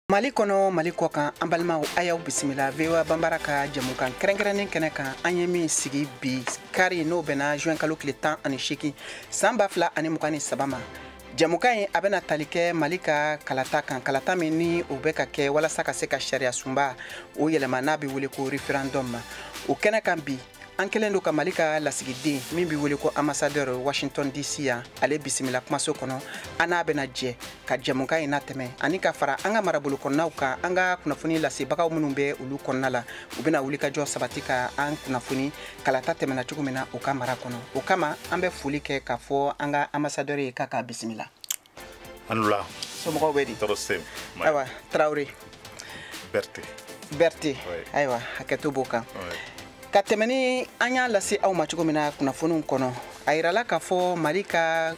Mali kono Mali ko kan an balimaw ayaw bisimila vewa bambara ka jamu kan kɛrɛnkɛrɛnnen kɛnɛ kan an ye min sigi bi kari n'o bɛna juin kalo tile 18 san 2023 ma jamukan ye a bɛna tali kɛ Mali ka kalata kan kalata min ni o bɛ ka kɛ walasa ka se ka sariya sunba o yɛlɛma n'a bɛ wele ko referendum ma o kɛnɛ kan bi an kelen do ka Mali ka lasigiden min bɛ wele ko ambassadeur Washington DC yan ale bisimila kumaso kɔnɔ an n'a bɛna jɛ ka jamukan in natɛmɛ ani ka fara an ka marabolo kɔnɔnaw kan an ka kunnafoni lasebagaw minnu bɛ olu kɔnɔna la u bɛna wuli ka jɔ sabati ka an kunnafoni kalata tɛmɛna cogo min na u ka mara kɔnɔ o kama an bɛ foli kɛ k'a fɔ an ka ambassadeur ye k'a bisimila. Anula. Somɔgɔw bɛ di? Tɔrɔsem. Ayiwa Traoré. Berté. Ayiwa hakɛto b'o kan. Ka tɛmɛni an y'a lase aw ma cogo min na kunnafoniw kɔnɔ a yirala k'a fɔ Mali ka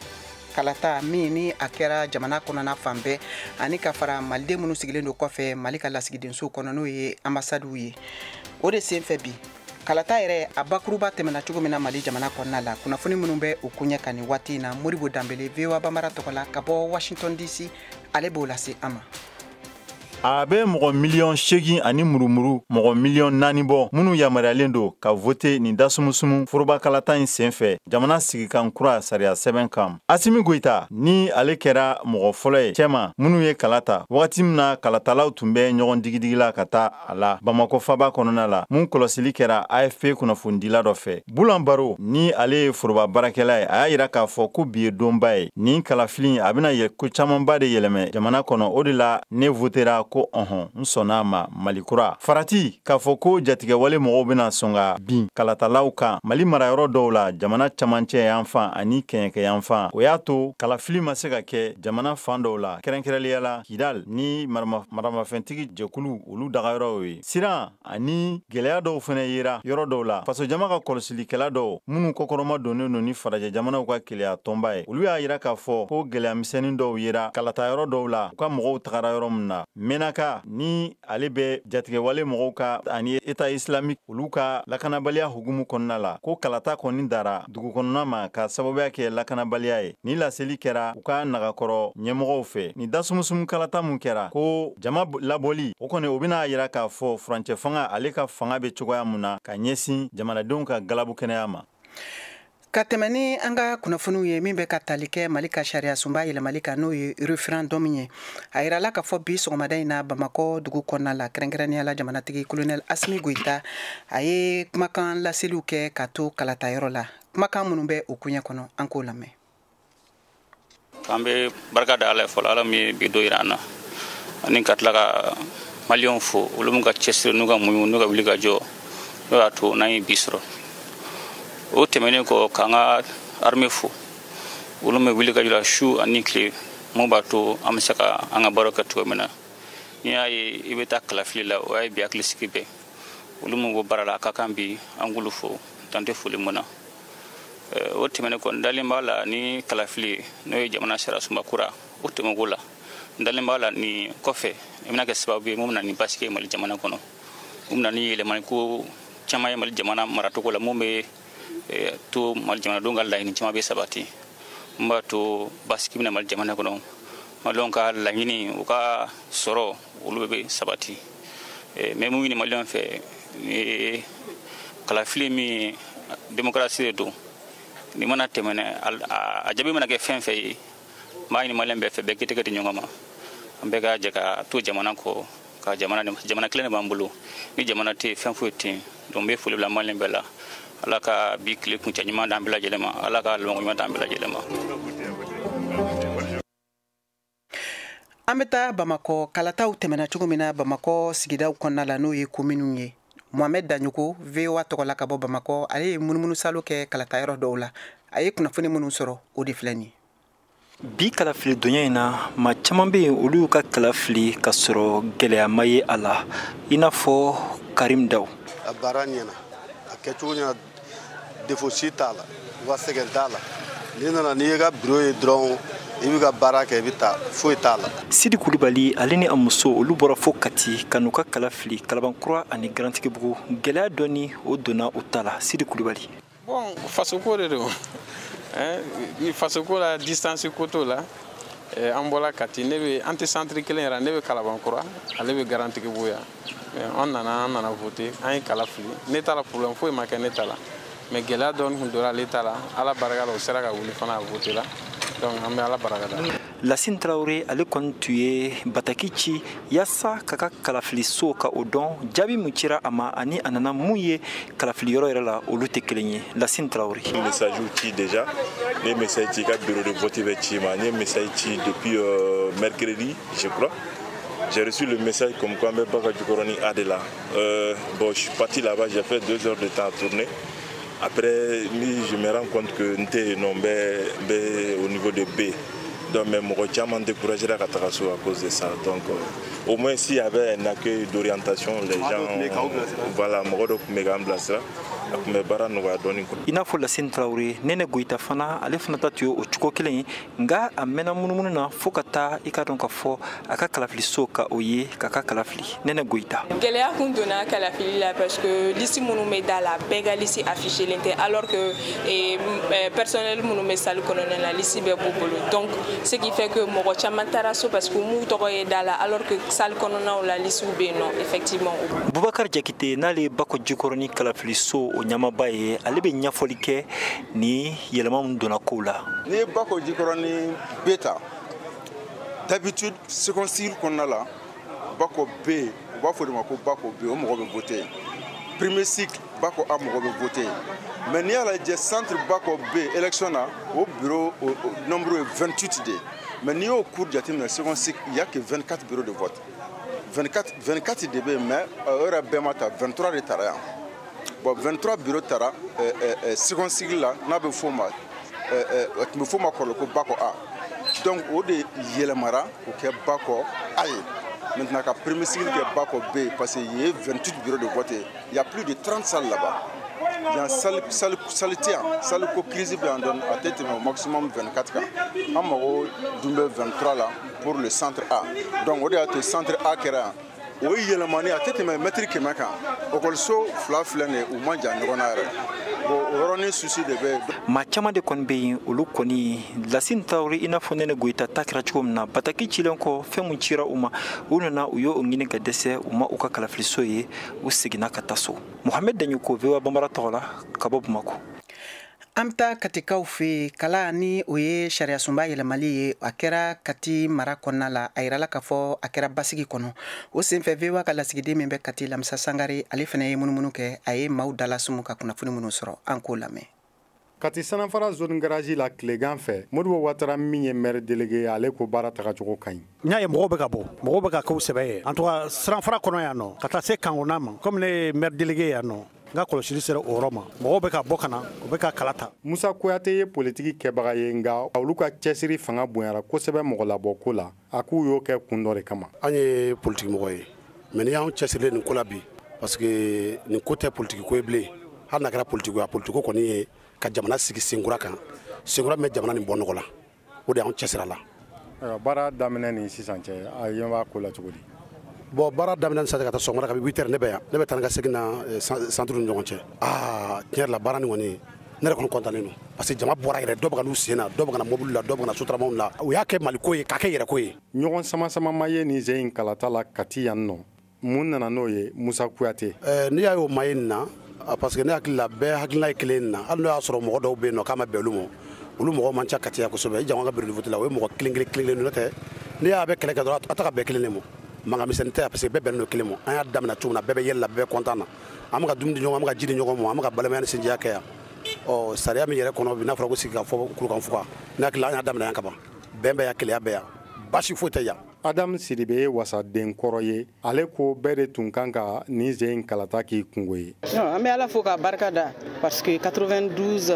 kalata min ni a kɛra jamana kɔnɔna fan bɛɛ ani ka fara maliden minnu sigilen do kɔfɛ Mali ka lasigidenso kɔnɔ n'o ye ambassadew ye o de senfɛ bi kalata yɛrɛ a bakuruba tɛmɛna cogo min na Mali jamana kɔnɔna la kunnafoni minnu bɛ o kuɲɛ ka nin waati in na Moribo Danbele VOA Bambara tɔgɔ la ka bɔ Washington DC ale b'o lase an ma. A bɛ mɔgɔ miliyɔn 8 ani murumuru mɔgɔ miliyɔn 4 bɔ minnu yamaruyalen do ka vote nin dasumusumu foroba kalata in senfɛ jamana sigikan kura sariya sɛbɛn kan. Asimi Goita ni ale kɛra mɔgɔ fɔlɔ ye cɛma minnu ye kalata wagati min na kalatalaw tun bɛ ɲɔgɔn digidigi ka taa a la Bamako faba kɔnɔna la mun kɔlɔsili kɛra AFP kunnafonidila dɔ fɛ. Bulan Baro ni ale ye foroba baarakɛla ye a y'a yira k'a fɔ ko bi ye donba ye nin kalafili a bɛna ko camanba de yɛlɛmɛ jamana kɔnɔ o de la ne votera ko n sɔnna ma Malikura farati k'a fɔ ko jatigɛwale mɔgɔw bɛna sɔn ka bin kalatalaw kan Mali marayɔrɔ dɔw la jamana camancɛ yanfan ani kɛɲɛkɛ yanfan o y'a to kalafili ma se ka kɛ jamana fan dɔw la kɛrɛnkɛrɛnnenya la Kidal ni maramafɛntigi jɛkulu olu dagayɔrɔw ye siran ani gɛlɛya dɔw fana yera yɔrɔ dɔw la faso jama ka kɔlɔsilikɛla dɔw minnu kɔkɔrɔma donnen don ni farajɛ jamanaw ka keleya tɔnba ye olu y'a yira k'a fɔ ko gɛlɛya misɛnnin dɔw yera kalata yɔrɔ dɔw la u ka mɔgɔw tagara yɔrɔ min na Menaka ni ale bɛ jatigɛwale mɔgɔw ka ani État islamique olu ka lakanabaliya hukumu kɔnɔna la ko kalata kɔni dara dugu kɔnɔna ma ka sababuya kɛ lakanabaliya ye ni laseli kɛra u ka nagakɔrɔ ɲɛmɔgɔw fɛ ni dasumusumu kalata mun kɛra ko jama labɔli o kɔni o bɛna yira k'a fɔ furancɛ fanga ale ka fanga bɛ cogoya mun na ka ɲɛsin jamanadenw ka galabu kɛnɛya ma. Ka tɛmɛ ni an ka kunnafoniw ye min bɛ ka tali kɛ Mali ka sariya sunba yɛlɛmali kan n'o ye referendum ye a yirala k'a fɔ bi sɔgɔmada in na Bamakɔ dugu kɔnɔna la kɛrɛnkɛrɛnnenya la jamanatigi colonel Asimi Goita a ye kumakan laseliw kɛ ka to kalatayɔrɔ la kumakan minnu bɛ o kuɲɛ kɔnɔ an k'o lamɛn. K'an bɛ barika da Ala ye fɔlɔ Ala min ye bi dɔ yira an na ani ka tila ka maliyɛnw fo olu min ka cɛsiri n'u ka muɲu n'u ka wuli ka jɔ n'o y'a to n'an ye bi sɔrɔ. O tɛmɛnen kɔ k'an ka armée fo olu bɛ wuli ka jɔ su ani tile mun b'a to an bɛ se ka an ka baara kɛ cogo min na n'i y'a ye i bɛ taa kalafili la o y'a ye bi hakili sigi bɛɛ olu min bɔ baara la a ka kan bi an k'olu fo dan tɛ foli mun na o tɛmɛnen kɔ n dalen b'a la ni kalafili n'o ye jamana sariya sunba kura o tɛmɛko la n dalen b'a la nin kɔfɛ i bɛna kɛ sababu ye mun bɛna nin basigi Mali jamana kɔnɔ mun bɛna ni yɛlɛmani ko caman ye Mali jamana maracogo la mun bɛ to Mali jamanadenw ka laɲini caman bɛ sabati n b'a to basigi bɛna Mali jamana kɔnɔ Maliɲɛnw ka laɲini u ka sɔrɔ olu bɛ sabati mais mun ɲini Maliɲɛnw fɛ ni kalafili min démocratie de don ni mana tɛmɛna a jaabi mana kɛ fɛn fɛn ye n b'a ɲini Maliɲɛn bɛɛ fɛ bɛɛ k'i tɛgɛ di ɲɔgɔn ma an bɛɛ ka jɛ ka to jamana kɔ ka jamana kelen de b'an bolo ni jamana tɛ fɛn foyi tɛ yen donc n bɛ foli bila Maliɲɛn bɛɛ la Ala ka bi tile kuncɛ ɲuman d'an bɛɛ lajɛlen ma Ala ka laban ɲuman d'an bɛɛ lajɛlen ma. An bɛ taa Bamakɔ kalataw tɛmɛna cogo min na Bamakɔ sigidaw kɔnɔna la n'o ye kominiw ye Mohamed Daɲoko VOA tɔgɔ la ka bɔ Bamakɔ ale ye munumunu salo kɛ kalatayɔrɔ dɔw la a ye kunnafoni minnu sɔrɔ o de filɛ nin ye. Bi kalafili donya in na maa caman bɛ yen olu y'u ka kalafili ka sɔrɔ gɛlɛya ma ye a la i n'a fɔ Karim Daw. A baara ɲɛna a kɛcogo ɲɛna défaut si t'a la wa sɛgɛn t'a la n'i nana n'i ye ka bureau ye dɔrɔn i bɛ ka baara kɛ i bɛ taa foyi t'a la. Sidi Kulibali ale ni a muso olu bɔra fo Kati ka n'u ka kalafili Kalabankura ani Garantigibugu gɛlɛya dɔɔni o donna u ta la Sidi Kulibali. Bon fasoko de don ni fasoko la distance ko t'o la an bɔla Kati ne bɛ an tɛ centre kelen yɛrɛ ne bɛ Kalabankura ale bɛ Garantigibugu yan an nana voter an ye kala fili ne ta la problème foyi ma kɛ ne ta la mais gɛlɛya dɔɔni kun donna ale ta la Ala barika la o sera ka wuli fana a voter la donc an bɛ Ala barika da. Lassine Traoré ale kɔni tun ye bataki ci yaasa ka ka kalafiliso ka o dɔn jaabi mun cira a ma ani a nana mun ye kalafiliyɔrɔ yɛrɛ la olu tɛ kelen ye. Lassine Traoré. Message ci déjà les messages ci ka bureau de vote bɛ ci ma ne message ci depuis mercredi je crois. J'ai reçu le message comme quoi je Baka Djoukoroni Adela. Bon, je suis parti là-bas, j'ai fait 2 heures de temps à tourner. Après, je me rends compte que nous sommes au niveau de B. Donc, je suis découragé à cause de ça. Donc, au moins, s'il y avait un accueil d'orientation, les gens. Voilà, ina fo Lassine Traoré Nene Goita fana ale fana ta tun ye o cogo kelen ye nga a mɛnna munumunu na fo ka taa I ka dɔn ka fɔ a ka kalafiliso ka o ye ka ka kalafili Nene Goita. Gɛlɛya kun donna kalafili la parce que liste minnu bɛ da la bɛɛ ka liste affiché len tɛ alors que personnel minnu bɛ salle kɔnɔna la liste bɛɛ b'u bolo donc ce qui fait que mɔgɔ caman taara so parce que m'u tɔgɔ ye da la alors que salle kɔnɔnaw la liste bɛ yen nɔ effectivement. Boubacar Diakité n'ale Bako Djikoronie kalafiliso o ɲamaba ye ale bɛ ɲɛfɔli kɛ ni yɛlɛma min donna kow la. Ni Bako Djikoronie beta d'habitude second cycle kɔnɔna la Bako B u b'a fɔ de ma ko Bako B o mɔgɔ bɛ voter premier cycle Bako A mɔgɔ bɛ voter mais n'i y'a lajɛ centre Bako B élection na o bureau o nombre est 28 de mais n'i y'o cours jateminɛ second cycle il y a que 24 bureaux de vote 24 de bɛ yen mais o yɛrɛ bɛɛ ma ta 23 de taara yan. Bon, 23 bureaux tara second cycle là n'a pas fait mal me faut ma ko Bako A donc au de yɛlɛmara o kɛ Bako A ye maintenant ka premier cycle kɛ Bako B parce qu'il y a 28 bureaux de vote il y a plus de 30 salles là-bas il y a salle ko crise bi en donne à tête au maximum 24 cas en mago dumbe 23 là pour le centre A donc au de a centre A kɛra o yɛlɛmani a tɛ tɛmɛ mètre 100 kan okɔliso fila filɛ nin ye u ma jan ɲɔgɔn na yɛrɛ bon o yɔrɔnin susi de bɛ. maa caman de kɔni bɛ yen olu kɔni Lassine Traoré I n'a fɔ Nene Goita ta kɛra cogo min na bataki cilen kɔ fɛn mun cira u ma u nana u y'o ɲini ka dɛsɛ u ma u ka kalafiliso ye u seginna ka taa so. Mohamed Daɲuko VOA Bambara tɔgɔ la ka bɔ Bamako. An bɛ taa Katikaw fɛ kala ni o ye sariya sunba yɛlɛmali ye a kɛra Kati mara kɔnɔna la a yirala k'a fɔ a kɛra basigi kɔnɔ o senfɛ VOA ka lasigiden min bɛ Kati Lamisa Sangare ale fana ye munumunu kɛ a ye maaw dalasumu ka kunnafoni minnu sɔrɔ an k'o lamɛn. Kati Sanafara zone garage la tilegan fɛ Modibo Watara min ye maire délégué ale ko baara tagacogo ka ɲi. N y'a ye mɔgɔw bɛ ka bɔ mɔgɔw bɛ ka k'u sɛbɛ ye en tout cas Sanafara kɔnɔ yan nɔ ka taa se Kangona ma comme ne ye maire délégué yan nɔ n ka kɔlɔsili sera o yɔrɔ ma mɔgɔw bɛ ka bɔ ka na u bɛ ka kala ta. Musa Kuyate ye politiki kɛbaga ye nka olu ka cɛsiri fanga bonyara kosɛbɛ mɔgɔ labɔ ko la a k'u y'o kɛ kun dɔ de kama. An ye politiki mɔgɔ ye mais ni y'anw cɛsirilen nin ko la bi parce que nin ko tɛ politiki ko ye bilen hali n'a kɛra politiki ye a politiko kɔni ye ka jamana sigi senkura kan senkura min bɛ jamana nin bɔ nɔgɔ la o de y'anw cɛsira la. Baara daminɛ ni sisan cɛ a ɲɛ b'a ko la cogo di. Bon baara daminɛ sisan ka taa sɔgɔmada ka bɛ 8 heures ne bɛ yan ne bɛ taa ni ka segin na centre ni ɲɔgɔn cɛ tiɲɛ yɛrɛ la baara nin kɔni ne yɛrɛ kɔni kɔntannen don parce que jama bɔra yɛrɛ dɔ bɛ ka n'u sen na dɔ bɛ ka na mobili la dɔ bɛ ka na sotaramaw la u y'a kɛ maliko ye k'a kɛ yɛrɛ ko ye. ɲɔgɔn sama ma ye nin zɛ in kalata la Kati yan nɔ mun nana n'o ye Musa Kuyate. N'i y'a ye o ma ye nin na parce que ne hakili la bɛɛ hakilina ye kelen nin na hali n'o y'a sɔrɔ mɔgɔ dɔw bɛ yen nɔ k'a ma bɛn olu ma olu mɔgɔw man ca Kati yan kosɛbɛ i jango ka bureau de vote la o ye mɔgɔ kelen n'o tɛ n'i y'a bɛɛ kɛlɛ kɛ dɔrɔn a ta ka bɛɛ kelen de ma. Manga misɛnnin tɛ parce que bɛɛ bɛnnen don kelen ma an y'a daminɛ cogo min na bɛɛ bɛ yɛlɛ la bɛɛ bɛ content na an bɛ ka dumuni di ɲɔgɔn ma an bɛ ka ji di ɲɔgɔn ma an bɛ ka balimaya ni sinjiya kɛ yan sariya min yɛrɛ kɔnɔ bi n'a fɔra ko sigi ka fɔ kurukan fuga ne hakili la an y'a daminɛ yan ka ban bɛn bɛ yan kelenya bɛ yan baasi foyi tɛ yan. Adam Sidibe ye wasaden kɔrɔ ye ale ko bɛɛ de tun kan ka nin zɛ in kalata k'i kungo ye. Non an bɛ Ala fo ka barika da parce que 92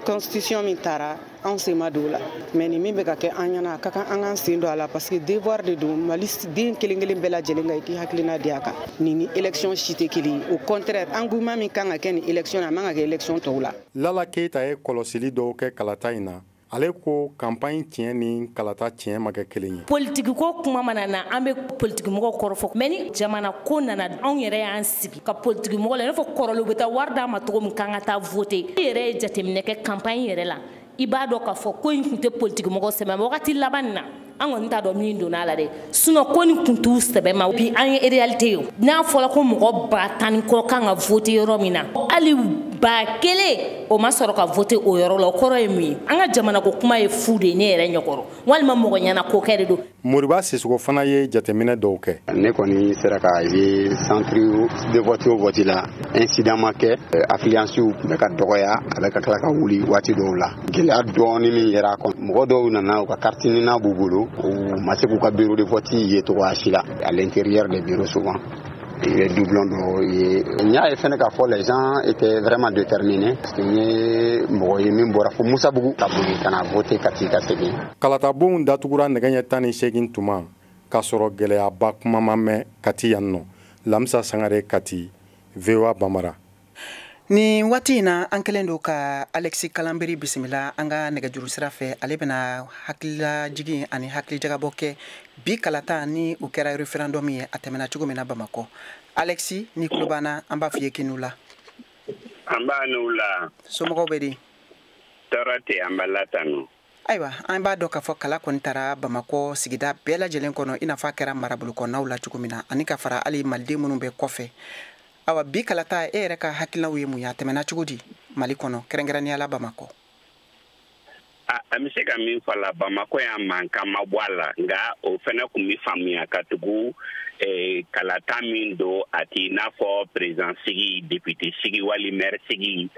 constitution min taara an sen ma don o la mais ni min bɛ ka kɛ an ɲɛna a ka kan an k'an sen don a la parce que devoir de don Mali den kelen kelen bɛɛ lajɛlen ka i k'i hakilina di a kan ni élection si tɛ kelen ye au contraire engouement min kan ka kɛ ni élection na a man ka kɛ élection tɔw la. Lala Keita ye kɔlɔsili dɔw kɛ kalata in na ale ko campagne tiɲɛ ni kalata tiɲɛ ma kɛ kelen ye. Politiki ko kuma mana na an bɛ politiki mɔgɔw kɔrɔfɔ mais ni jamana ko nana anw yɛrɛ y'an sigi ka politiki mɔgɔ la i n'a fɔ kɔrɔlen u bɛ taa wari d'a ma cogo min kan ka taa voter i yɛrɛ ye jateminɛ kɛ campagne yɛrɛ la i b'a dɔn k'a fɔ ko in tun tɛ politiki mɔgɔ sɛbɛn wagati laban nin na an kɔni t'a dɔn min donna a la dɛ sinon ko ni kun t'u sɛbɛ ma bi an ye réalité ye n'a fɔla ko mɔgɔ 10 ni kɔ kan ka voter yɔrɔ min na hali 1000 o ma sɔrɔ ka voter o yɔrɔ la o kɔrɔ ye mun ye an ka jamana ko kuma ye fu de ne yɛrɛ ɲɛkɔrɔ walima mɔgɔ ɲɛna ko kɛ de don Moriba Sissoco fana ye jateminɛ dɔw kɛ ne kɔni sera ka ye centre de vote o vote la incident ma kɛ affluence bɛ ka dɔgɔya a bɛ ka tila ka wuli waati dɔw la gɛlɛya dɔɔni min yɛrɛ kɔnɔ mɔgɔ dɔw nana u ka carte n'a b'u bolo u ma se k'u ka bureau de vote ye cogoya si la à l'intérieur des bureaux souvent les doublons il y a fɛnɛ k'a fɔ les gens étaient vraiment déterminés parce que ni mɔgɔ ye min bɔra fo Musabugu ka boli ka na voter ka ti ka segin Kalatabonw datugura nɛgɛ ɲɛ 18 tuma k'a sɔrɔ gɛlɛyaba kuma ma mɛn Kati yan nɔ Lamisa Sangare Kati VOA Bambara ni waati na an kelen do ka Alexis Kalambiri bisimila an ka nɛgɛjuru sira fɛ ale bɛna hakilila jigin ani hakili jagabɔ kɛ bi kalata ni u kɛra referendum ye a tɛmɛna cogo min na Bamakɔ Alexis ni kulobana an b'a f'i ye kinu la an b'a n'u la somɔgɔw bɛ di tɔɔrɔ tɛ an b'a latanu ayiwa an b'a dɔn k'a fɔ kala kɔni taara Bamakɔ sigida bɛɛ lajɛlen kɔnɔ i n'a fɔ a kɛra marabolo kɔnɔnaw la cogo min na ani ka fara hali maliden minnu bɛ kɔfɛ awa bi kalata e yɛrɛ ka hakilinaw ye mun ye a tɛmɛna cogo di Mali kɔnɔ kɛrɛnkɛrɛnnenya la Bamakɔ an bɛ se ka min fɔ a la Bamakɔ y'a mankan ma bɔ a la nka o fana tun bɛ faamuya ka tugu kalata min don a t'i n'a fɔ président sigi député sigi wali maire sigi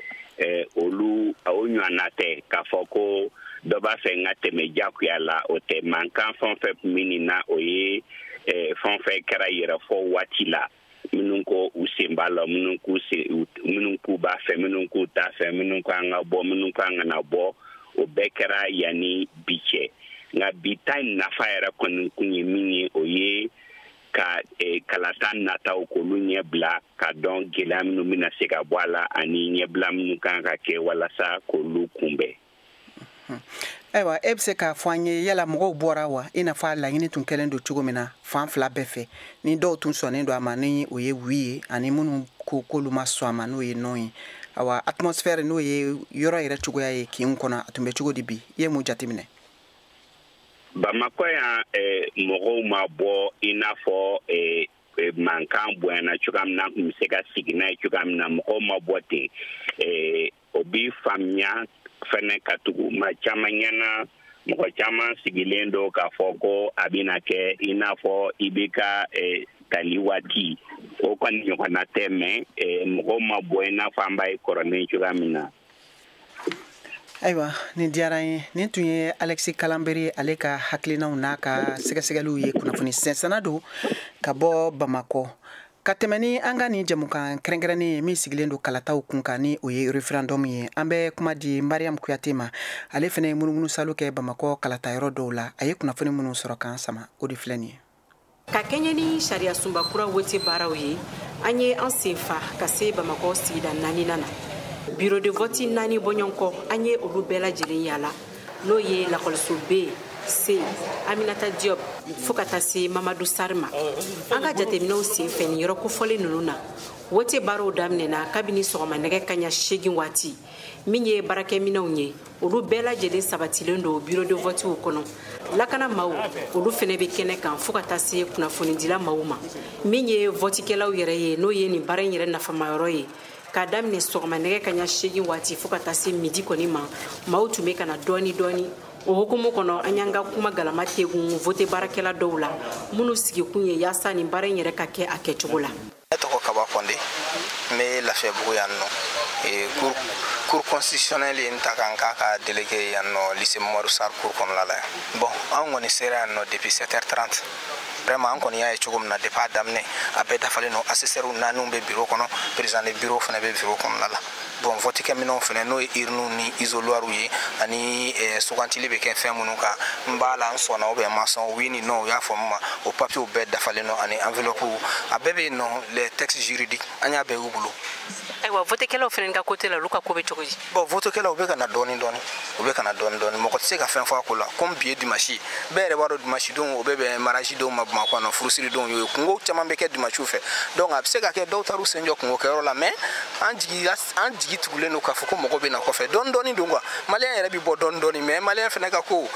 olu o ɲɔgɔnna tɛ k'a fɔ ko dɔ b'a fɛ n ka tɛmɛ jagoya la o tɛ mankan fɛn o fɛn min na o ye fɛn o fɛn kɛra yɛrɛfɔ waati la minnu ko u sen b'a la minnu k'u b'a fɛ minnu k'u t'a fɛ minnu kan ka bɔ minnu kan ka na bɔ o bɛɛ kɛra yanni bi cɛ nka bi ta nafa yɛrɛ kɔni kun ye min ye o ye ka kalata nataw k'olu ɲɛbila ka dɔn gɛlɛya minnu bɛna se ka bɔ a la ani ɲɛbila minnu kan ka kɛ walasa k'olu kunbɛn ayiwa e bɛ se k'a fɔ an ye yala mɔgɔw bɔra wa i n'a fɔ a laɲini tun kɛlen don cogo min na fan fila bɛɛ fɛ ni dɔw tun sɔnnen don a ma ni o ye oui ye ani minnu ko k'olu ma sɔn a ma n'o ye non ye awa atmosphère n'o ye yɔrɔ yɛrɛ cogoya ye kin kɔnɔ a tun bɛ cogo di bi i ye mun jateminɛ Bamakɔ yan mɔgɔw ma bɔ i n'a fɔ mankan bonyana cogoya min na kun bɛ se ka sigi n'a ye cogoya min na mɔgɔw ma bɔ ten o bi faamuya fɛnɛ ka tugu ma caman ɲɛna mɔgɔ caman sigilen don k'a fɔ ko a bɛna kɛ i n'a fɔ i bɛ ka tali waati o kɔni ɲɔgɔnna tɛ mɛ mɔgɔw ma bɔ i n'a fɔ an b'a ye kɔrɔlen cogoya min na ayiwa nin diyara n ye nin tun ye Alexis Kalambiri ale ka hakilinaw n'a ka sɛgɛsɛgɛliw ye kunnafoni sɛnsɛnna don ka bɔ Bamakɔ ka tɛmɛ ni an ka nin jamukan kɛrɛnkɛrɛnnen ye min sigilen don kalataw kun kan ni o ye referendum ye an bɛ kuma di Mariam Kuyate ma ale fana ye munumunu salo kɛ Bamakɔ kalata yɔrɔ dɔw la a ye kunnafoni minnu sɔrɔ k'an sama o de filɛ nin ye ka kɛɲɛ ni sariya sunba kura wote baaraw ye an ye an senfa ka se Bamakɔ sigida 4 na bureau de vote 4 bɔɲɔgɔnkɔ an ye olu bɛɛ lajɛlen yala n'o ye lakɔliso B C Aminata Diop fo ka taa se Mamadou Sarma an ka jateminɛw senfɛ ni yɔrɔ kofɔlen ninnu na wote baaraw daminɛna kabini sɔgɔma nɛgɛ kaɲa 8 waati min ye baarakɛminɛw ye olu bɛɛ lajɛlen sabatilen don bureau de votew kɔnɔ lakana maaw olu fɛnɛ bɛ kɛnɛ kan fo ka taa se kunnafonidila maaw ma min ye votikɛlaw yɛrɛ ye n'o ye nin baara in yɛrɛ nafamayɔrɔ ye k'a daminɛ sɔgɔma nɛgɛ kaɲa 8 waati fo ka taa se midi kɔni ma maaw tun bɛ ka na dɔɔni dɔɔni o hukumu kɔnɔ an y'an ka kuma galama tegun vote baarakɛla dɔw la minnu sigikun ye yaasa nin baara in yɛrɛ ka kɛ a kɛcogo la ne tɔgɔ Kaba Kɔnde n bɛ Lafiyabugu yan nɔ cour constitutionnelle ye n ta kan k'a ka délégué yan nɔ lycée Mamadou Sarr cour kɔnɔna la yan bon an kɔni sera yan nɔ depuis 7h30 vraiment an kɔni y'a ye cogo min na depuis a daminɛ a bɛɛ dafalen don assesseurs naaniw bɛ bureau kɔnɔ président de bureau fana bɛ bureau kɔnɔna la bon vote kɛminɛw fana n'o ye urnes ni isoloirs ye ani sugantili bɛ kɛ fɛn minnu kan n b'a la n sɔnna ou bien ma sɔn oui ni non o y'a fɔ n ma o papiers bɛɛ dafalen don ani enveloppe a bɛɛ bɛ yen nɔ les textes juridiques an y'a bɛɛ y'u bolo. ayiwa votekɛlaw fana ka côté la olu ka ko bɛ cogo di. bon votekɛlaw u bɛ ka na dɔɔni dɔɔni u bɛ ka na dɔɔni dɔɔni mɔgɔ tɛ se ka fɛn fɔ a ko la comme bi ye dimanche bɛɛ yɛrɛ b'a dɔn dimanche don o bɛ bɛn mariage denw ma Bamakɔ yan nɔ furusiri denw ye kungo caman bɛ kɛ dimanche fɛ donc a bɛ se ka kɛ dɔw taar'u sen jɔ kungo kɛyɔrɔ la mais an jigi tugulen don k'a fɔ ko mɔgɔ bɛ na kɔfɛ dɔɔni dɔɔni don quoi maliyɛn yɛrɛ bɛ bɔ dɔɔni dɔɔni mais maliyɛn fana ka ko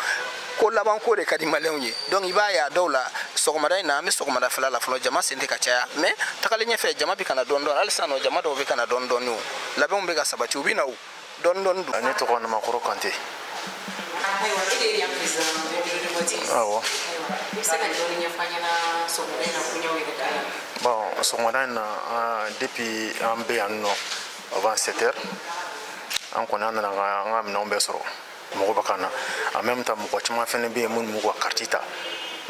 ko laban ko de ka di malɛnw ye donc i b'a ye a dɔw la sɔgɔmada in na an bɛ sɔgɔmada fɛla la fɔlɔ jama sen tɛ ka caya mais tagalen ɲɛfɛ jama bɛ kana dɔɔni dɔɔni hali sisan nɔ jama dɔw bɛ kana dɔɔni dɔɔni o labɛnw bɛ ka sabati u bɛ na o dɔɔni dɔɔni don. ne tɔgɔ Namakɔrɔ Kante. ayiwa e de ye yan président de vote. awɔ. i bɛ se ka dɔɔni ɲɛfɔ an ɲɛna sɔgɔmada in na ko ɲɛw yɛrɛ k'a la. bon sɔgɔmada in na depuis an bɛ yan nɔ avant 7 heures an kɔni an nana an ka minɛnw bɛɛ sɔrɔ mɔgɔ bɛ ka na en même temps mɔgɔ caman fɛnɛ bɛ yen minnu b'u ka carte ta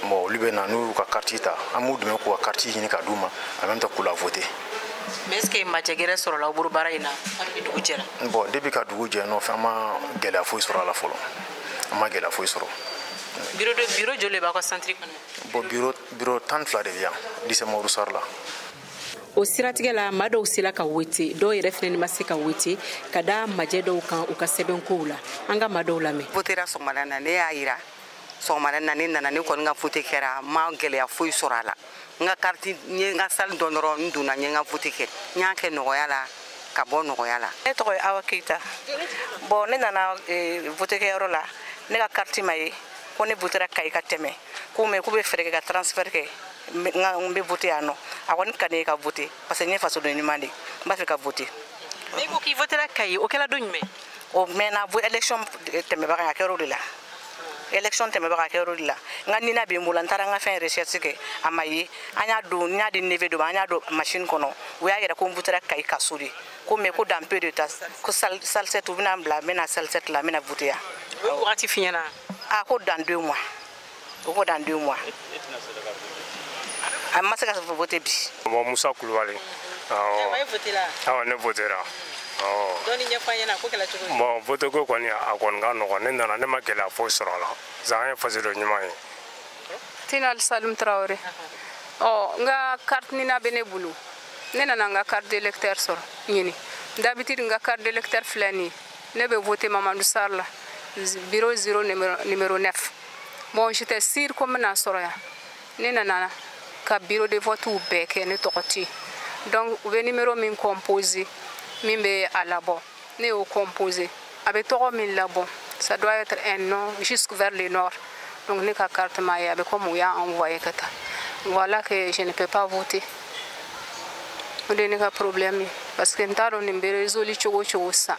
bon olu bɛ na n'u y'u ka carte ta an b'u dɛmɛ k'u ka carte ɲini ka d'u ma en même temps k'u la voter. mais est ce que majɛgɛrɛ sɔrɔla aw bolo baara in na hali dugu jɛra. bon depuis ka dugu jɛ nɔfɛ an ma gɛlɛya foyi sɔrɔ a la fɔlɔ an ma gɛlɛya foyi sɔrɔ. bureau joli de b'aw ka centre kɔnɔ. bon bureau 12 de bɛ yan lycée Umaru Sar la. o siratigɛ la maa dɔw sela ka wete dɔw yɛrɛ fɛnɛ ma se ka wete ka da majɛ dɔw kan u ka sɛbɛnkow la an ka maa dɔw lamɛn. votera sɔgɔmada na ne y'a yira sɔgɔmada na ne nana ne kɔni ka vote kɛra ma gɛlɛya foyi sɔrɔ a la n ka carte n ye n ka salle dɔn dɔrɔn n donna n ye n ka vote kɛ n y'a kɛ nɔgɔya la ka bɔ nɔgɔya la. ne tɔgɔ ye Awa Keita bon ne nana vote kɛyɔrɔ la ne ka carte ma ye ko ne votera Kayi ka tɛmɛ ko mais k'u bɛ fɛɛrɛ kɛ ka transfert kɛ n bɛ vote yan nɔ a kɔni ka di ye ka vote parce que n ye fasoden ɲuman de n b'a fɛ ka vote. mais ko k'i votera Kayi o kɛla don jumɛn. o mɛnna élection tɛmɛbaga a kɛra o de la élection tɛmɛbaga a kɛra o de la n ka nina bɛ n bolo n taara n ka fɛn recherche kɛ a ma ye an y'a don n y'a di neve dɔ ma an y'a don machine kɔnɔ o y'a yɛrɛ ko n votera Kayi ka so de ko mais ko dans peu de temps ko salle 7 u bɛna n bila n bɛna salle 7 la n bɛna vote yan. o ye wagati f'i ɲɛna. ah ko dans 2 mois o ko dans 2 mois. a ma se ka vote bi. bon Musa Kulubali. awɔ e vote la. awɔ ne votera. dɔɔni ɲɛfɔ an ɲɛna ko kɛla cogo di. bon vote ko kɔni a kɔni ka nɔgɔn ne nana ne ma gɛlɛya foyi sɔrɔ a la zan ye fasoden ɲuman ye. Tinal Salum Traoré. n ka carte nina bɛ ne bolo ne nana n ka carte d'électeur sɔrɔ ɲini d'habitude n ka carte d'électeur filɛ nin ye ne bɛ voter Mamadou Sarr la bureau 0 numéro 9 bon j'étais sûre ko n bɛna sɔrɔ yan ne nana ka bureau de vote bɛɛ kɛ ne tɔgɔ tɛ yen donc u bɛ numéro min composé min bɛ a labɔ ne y'o composé a bɛ tɔgɔ min labɔ ça doit être un nom jusque vers le nord donc ne ka carte ma ye a bɛ comme u y'a envoyé ka taa voilà que je ne peux pas voter o de ne ka problème ye parce que n t'a dɔn nin bɛ résolu cogo cogo sisan.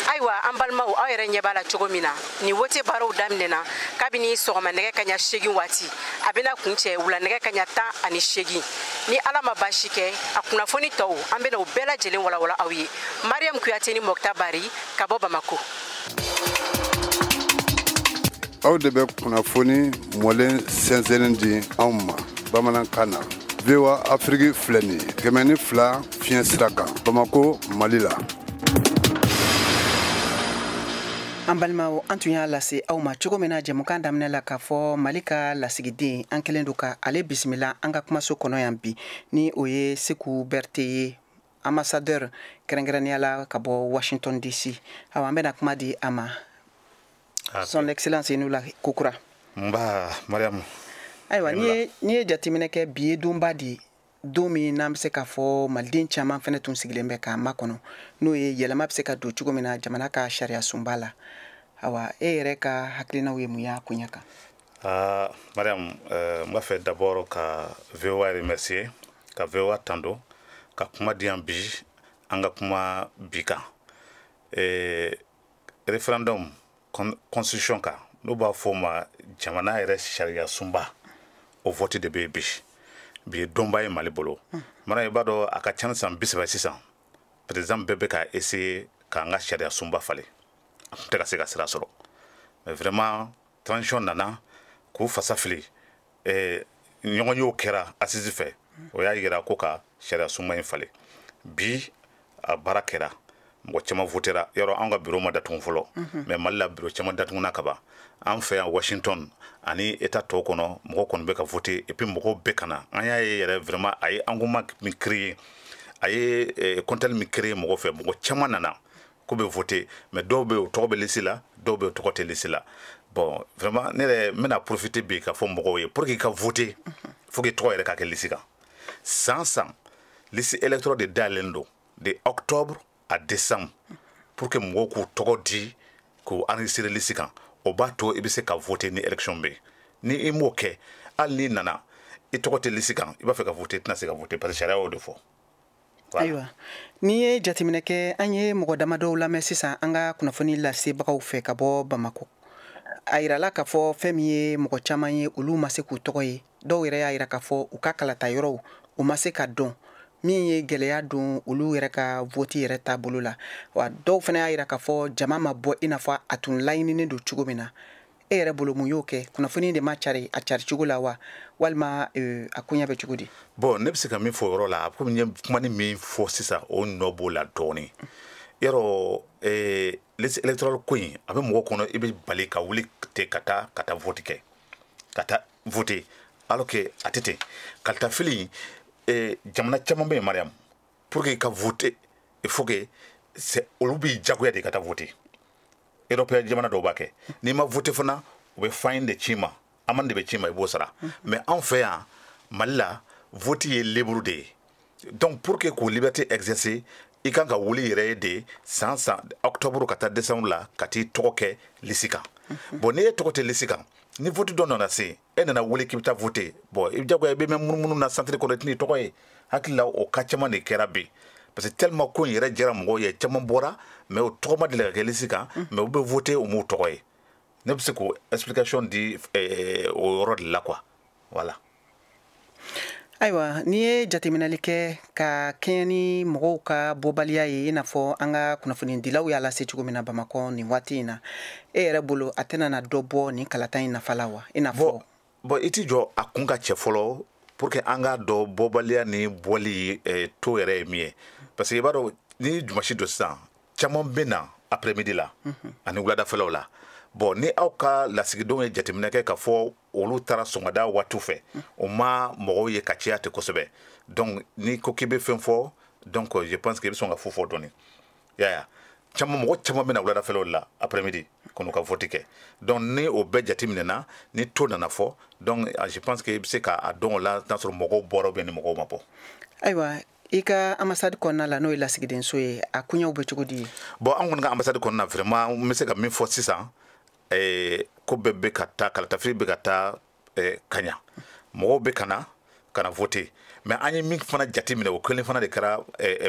ayiwa an balimaw aw yɛrɛ ɲɛ b'a la cogo min na ni wote baaraw daminɛna kabini sɔgɔma nɛgɛ kaɲa 8 waati a bɛna kun cɛ wula nɛgɛ kaɲa 18 ni ala ma baasi kɛ a kunnafoni tɔw an bɛna o bɛɛ lajɛlen walawala aw ye mariam kuyate ni mɔkta bari ka bɔ bamako. aw de bɛ kunnafoni mɔlen sɛnsɛnnen di anw ma bamanankan na VOA Afrique filɛ nin ye 102 fiɲɛ sira kan bamako mali la. an balimaw an tun y'a lase aw ma cogo min na jɛmukan daminɛ la k'a fɔ mali ka lasigiden an kɛlen don ka ale bisimila an ka kumaso kɔnɔ yan bi ni o ye Seku Bɛrite ye ambassadeur kɛrɛnkɛrɛnnenya la ka bɔ Washington DC. awa an bɛna kuma di a ma son excellence Nula Kokura. nba Mariam. ayiwa ni ye jateminɛ kɛ bi ye donba di don min n'an bɛ se k'a fɔ maliden caman fɛnɛ tun sigilen bɛ k'a makɔnɔ n'o ye yɛlɛma bɛ se ka don cogo min na jamana ka sariya sunba la. awa e yɛrɛ ka hakilinaw ye mun y'a koɲɛ kan. Mariam, n b'a fɛ d'abord ka VOA remercier ka VOA tando ka kuma di yan bi an ka kuma bi kan référendum constitution kan n'o b'a fɔ ma jamana yɛrɛ sariya sunba o vote de bɛ bi bi donba ye Mali bolo. Mara i b'a dɔn a ka ca san 30 sisan président bɛɛ bɛ ka essayer k'an ka sariya sunba falen a tun tɛ ka se ka sira sɔrɔ mais vraiment transition nana k'u fasa fili ɲɔgɔn y'o kɛra assise fɛ o y'a yira ko ka sariya sunba in falen bi a baara kɛra mɔgɔ caman votera yɔrɔ an ka bureau ma datugu fɔlɔ mais Mali la bureau caman datuguna ka ban an fɛ yan Washington ani état tɔw kɔnɔ mɔgɔ kɔni bɛ ka voter et puis mɔgɔw bɛɛ kana an y'a ye yɛrɛ vraiment a ye engouement min créer a ye compteur min créer mɔgɔ fɛ mɔgɔ caman nana ko bɛ voter mais dɔw bɛ o tɔgɔ bɛ liste la dɔw bɛ o tɔgɔ tɛ liste la bon vraiment ne yɛrɛ n bɛna profiter bi ka fɔ mɔgɔw ye pour que i ka voter faut que tɔgɔ yɛrɛ ka kɛ liste kan san liste électorale de dayɛlɛlen don de octobre à décembre pour que mɔgɔw k'u tɔgɔ di k'u enregistrer liste kan o b'a to i bɛ se ka voter ni élection bɛ ni i m'o kɛ hali n'i nana i tɔgɔ tɛ liste kan i b'a fɛ ka voter i tɛna se ka voter parce que sariya y'o de fɔ. Ayiwa n'i ye jateminɛ kɛ an ye mɔgɔ damadɔw lamɛn sisan an ka kunnafoni lasebagaw fɛ ka bɔ Bamako a yirala k'a fɔ fɛn min ye mɔgɔ caman ye olu ma se k'u tɔgɔ ye dɔw yɛrɛ y'a yira k'a fɔ u ka kalata yɔrɔw u ma se ka dɔn min ye gɛlɛya don olu yɛrɛ ka vote yɛrɛ taabolo la wa dɔw fana y'a yira k'a fɔ jama ma bɔ i n'a fɔ a tun laɲininen don cogo min na e yɛrɛ bolo mun y'o kɛ kunnafoni de ma cari a cari cogo la wa walima a koɲɛ bɛ cogo di. Bon ne bɛ se ka min fɔ yɔrɔ la komi n ye kuma ni min fɔ sisan o nɔ b'o la dɔɔni yarɔ liste électorale ko in a bɛ mɔgɔ kɔnɔ i bɛ bali ka wuli ten ka taa vote kɛ ka taa voter alors que a tɛ ten kalita-fili jamana caman bɛ yen Mariam pour que ka voter il faut que olu b'i jagoya de ka taa voter européen jamana dɔw b'a kɛ n'i ma voter fana u bɛ fine de ci ma amende de bɛ ci ma i b'o sara mais anw fɛ yan Mali la vote ye libre de ye donc pour que k'o liberté exercer i kan ka wuli yɛrɛ ye de san octobre ka taa décembre la ka t'i tɔgɔ kɛ liste kan bon n'i ye tɔgɔ tɛ liste kan ni vote dɔ nana se e nana wuli k'i bɛ taa voter bon i bɛ jagoya i bɛ mɛn munumunu na centre kɔnɔ i tɛn'i tɔgɔ ye hakili la o ka caman de kɛra bi parce que tellement ko in yɛrɛ jɛra mɔgɔw ye caman bɔra mais o tɔgɔ ma deli ka kɛ liste kan mais u bɛ voter u m'u tɔgɔ ye ne bɛ se k'o explication di o yɔrɔ de la quoi voilà. Ayiwa n'i ye jateminɛli kɛ ka kɛɲɛ ni mɔgɔw ka bɔbaliya ye i n'a fɔ an ka kunnafonidilaw y'a lase cogo min na Bamakɔ nin waati in na e yɛrɛ bolo a tɛna na dɔ bɔ nin kalata in nafa la wa i n'a fɔ. Bon i ti jɔ a kun ka cɛ fɔlɔ pour que an ka dɔn bɔbaliya ni bɔli to yɛrɛ ye min ye parce que i b'a dɔn ni jumasi dɔ sisan caman bɛ na après midi la ani wuladafɛlaw la bon ni aw ka lasigidenw ye jateminɛ kɛ k'a fɔ olu taara sɔgɔmada waatiw fɛ o ma mɔgɔw ye ka caya ten kosɛbɛ donc ni ko k'i bɛ fɛn fɔ donc je pense que i bɛ sɔn ka fu fɔ dɔɔni yaya mɔgɔ caman bɛ na wuladafɛlaw la après midi k'u ka vote kɛ donc ni o bɛɛ jateminɛna ni to nana fɔ donc je pense que i bɛ se k'a dɔn o la n'a sɔrɔ mɔgɔw bɔra ou ni mɔgɔw ma bɔ. Ayiwa i ka ambassade kɔnɔna la n'o ye lasigidenso ye a koɲɛw bɛ cogo di. Bon an kɔni ka ambassade kɔnɔna vraiment n bɛ se ka min fɔ sisan ko bɛɛ bɛ ka taa kalatafili bɛ ka taa kaɲa mɔgɔw bɛ kana voter mais an ye min fana jate minɛ o kelen fana de kɛra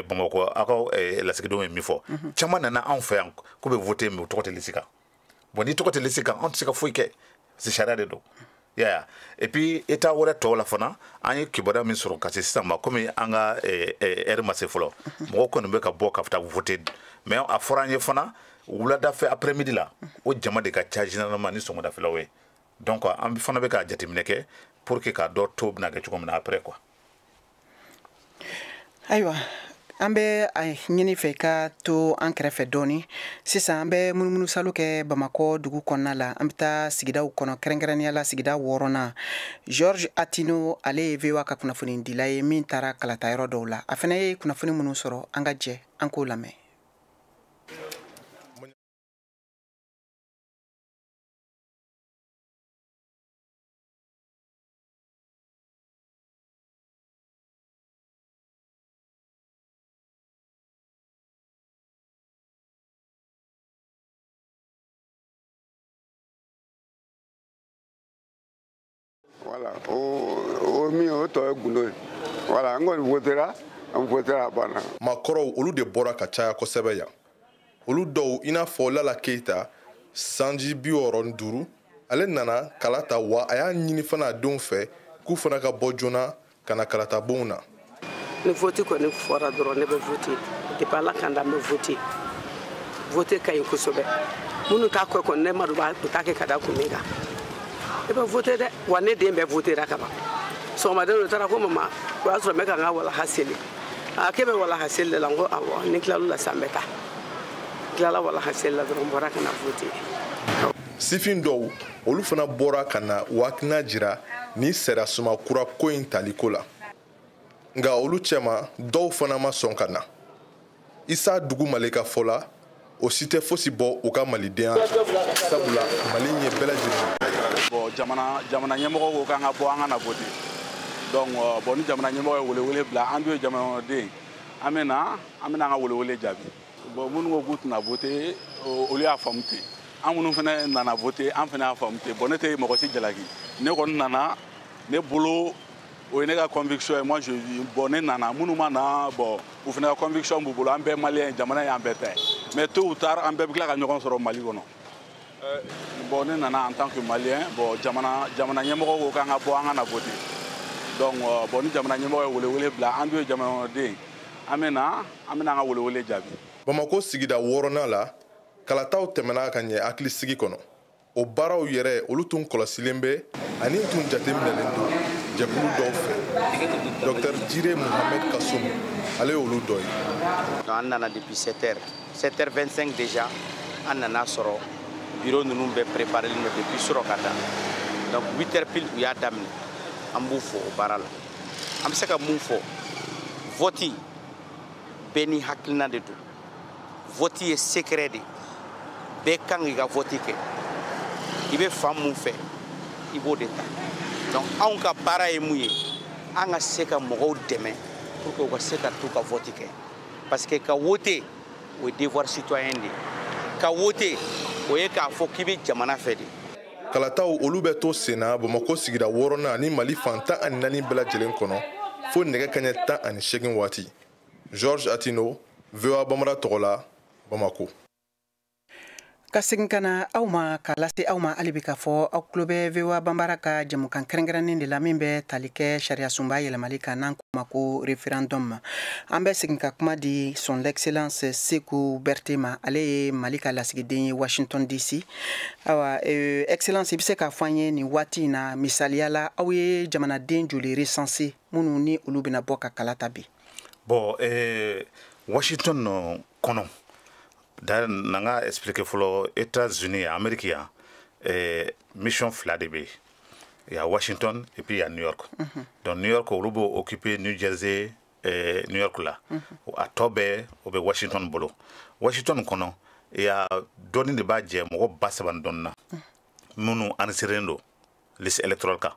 Bamakɔ aw ka lasigidenw ye min fɔ caman nana anw fɛ yan ko bɛ voter mais u tɔgɔ tɛ liste kan bon ni tɔgɔ tɛ liste kan anw tɛ se ka foyi kɛ c'est sariya de don yaya et puis état wɛrɛ tɔw la fana an ye kibaruya min sɔrɔ ka se sisan ma komi an ka heure ma se fɔlɔ mɔgɔw kɔni bɛ ka bɔ ka taa voter mais a fɔra an ye fana wulada fɛ après midi la o jama de ka ca généralement ni sɔgɔmadafɛlaw ye donc an fana bɛ ka jateminɛ kɛ pour que k'a dɔn to bɛna kɛ cogo min na après quoi. Ayiwa an bɛ a ɲini fɛ ka to an kɛrɛfɛ dɔɔni sisan an bɛ munumunu salo kɛ Bamakɔ dugu kɔnɔna la an bɛ taa sigidaw kɔnɔ kɛrɛnkɛrɛnnenya la sigida 6nan George Atino ale ye VOA ka kunnafoni dila ye min taara kalata yɔrɔ dɔw la a fana ye kunnafoni minnu sɔrɔ an ka jɛ an k'o lamɛn. Voilà, o min o tɔ ye gundo ye voilà n kɔni votera an votera a banna. Maakɔrɔw olu de bɔra ka caya kosɛbɛ yan olu dɔw i n'a fɔ Lala Keita sanji 65 ale nana kala ta wa a y'a ɲini fana a denw fɛ k'u fana ka bɔ joona ka na kalatabonw na. Ni vote kɔni fɔra dɔrɔn ne bɛ vote depuis Ala k'an da n bɛ vote vote ka ɲi kosɛbɛ minnu t'a kɛ kɔni ne ma dɔn u t'a kɛ ka da kun min kan. I bɛ voter dɛ wa ne den bɛɛ votera ka ban sɔgɔmaden dɔ taara ko mama o y'a sɔrɔ n bɛ ka n ka walaha seli k'e bɛ walaha seli de la n ko awɔ ni tilal'o la sisan n bɛ taa tilala walaha seli la dɔrɔn n bɔra ka na voter. Sifin dɔw olu fana bɔra ka na u hakilina jira ni sariya kura ko in taliko la nka olu cɛma dɔw fana ma sɔn ka na Isa Dugu Malika fɔ la o si tɛ fosi bɔ u ka malidenya sabula Mali ɲɛ bɛɛ lajɛlen. Bon jamana ɲɛmɔgɔ ko k'an ka bɔ an ka na voter donc bon ni jamana ɲɛmɔgɔ ye welewele bila an dun ye jamanaden an bɛna an ka welewele jaabi bon minnu ko k'u tɛna voter olu y'a faamu ten an minnu fana nana voter an fana y'a faamu ten bon ne tɛ mɔgɔ si jalaki ne kɔni nana ne bolo o ye ne ka conviction ye moi je bon ne nana minnu ma na bon u fana ka conviction b'u bolo an bɛɛ maliyɛn jamana y'an bɛɛ ta ye mais tôt ou tard an bɛɛ bɛ tila ka ɲɔgɔn sɔrɔ Mali kɔnɔ bon ne nana en tant que malien bon jamana ɲɛmɔgɔ ko k'an ka bɔ an ka na voter donc bon ni jamana ɲɛmɔgɔ ye welewele bila an dun ye jamanaden an bɛna an ka welewele jaabi. Bamako sigida 6nan la kalataw tɛmɛna ka ɲɛ hakilisigi kɔnɔ o baaraw yɛrɛ olu tun kɔlɔsilen bɛ ani tun jateminɛlen don jɛkulu dɔw fɛ Dr Jire Mohamed Kassoum ale y'olu dɔ ye. An nana depuis 7h25 déjà an nana sɔrɔ bureau ninnu bɛ préparé depuis surɔkada donc 8h pile u y'a daminɛ an b'u fo o baara la an bɛ se ka mun fɔ vote bɛɛ ni hakilina de don vote ye secret de bɛɛ kan k'i ka vote kɛ i bɛ fan mun fɛ i b'o de ta donc anw ka baara ye mun ye an ka se ka mɔgɔw dɛmɛ pour que u ka se ka t'u ka vote kɛ parce que ka vote o ye devoir citoyen de ye ka vote o ye k'a fɔ k'i bɛ jamana fɛ de. Kalataw olu bɛ to sen na Bamako sigida 6nan ani Mali fan 14 bɛɛ lajɛlen kɔnɔ fo nɛgɛ kaɲɛ 18 waati. Georges Atino, VOA Bambara tɔgɔ la, Bamako. Ka segin ka na aw ma ka lase aw ma hali bi k'a fɔ aw tulo bɛ VOA Bambara ka jamukan kɛrɛnkɛrɛnnen de la min bɛ tali kɛ sariya sunba yɛlɛmali kan n'an k'o ma ko référendum. An bɛ segin ka kuma di son excellence Seku Berté ma ale ye Mali ka lasigiden ye Washington DC. Awa excellence i bɛ se k'a fɔ an ye nin waati in na misaliya la aw ye jamanaden joli recensé minnu ni olu bɛna bɔ ka kala ta bi. Bon Washington kɔnɔ d'ailleurs nanga expliquer fɔlɔ États-Unis Amérique yan mission fila de bɛ il y a Washington et puis il y a New York. Donc New York olu b'o occuper New Jersey New York la a tɔ bɛɛ o bɛ Washington bolo. Washington kɔnɔ il y a dɔɔni de b'a jɛ mɔgɔ 70 dɔɔni na minnu enregistré don liste électorale kan.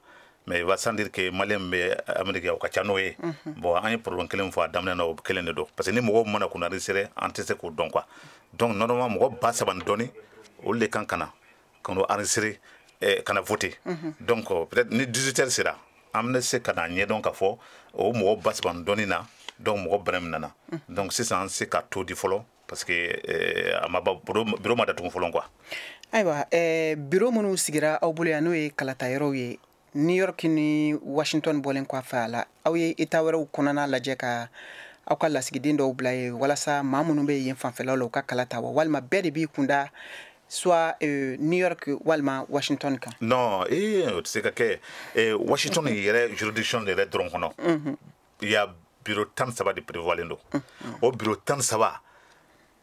Mais il va sans dire que Malien bɛ Amérique o ka ca n'o ye. Bon an ye problème kelen fɔ a daminɛ na o kelen de don parce que ni mɔgɔw mana kun enregistré an tɛ se k'o dɔn quoi. Donc normalement mɔgɔ 70 dɔɔni olu de kan kana k'o enregistré kana voter. Donc peut-être ni 18h sera an bɛ se ka na ɲɛdɔn k'a fɔ o mɔgɔ 70 dɔɔni na donc mɔgɔ bɛrɛ min nana. Donc sisan an se ka to di fɔlɔ parce que a ma ba bureau ma datugu fɔlɔ quoi. Ayiwa bureau minnu sigira aw bolo yan n'o ye kalata yɔrɔw ye New York ni Washington bɔlen kɔfɛ a la aw ye état wɛrɛw kɔnɔna lajɛ ka aw ka lasigiden dɔw bila ye walasa maa minnu bɛ yen fanfɛlaw la u ka kala ta wa walima bɛɛ de b'i kunda soit New York walima Washington kan. Non o tɛ se ka kɛ Washington yɛrɛ juridiction yɛrɛ dɔrɔn kɔnɔ il y a bureau 13 de prévoilen don o bureau 13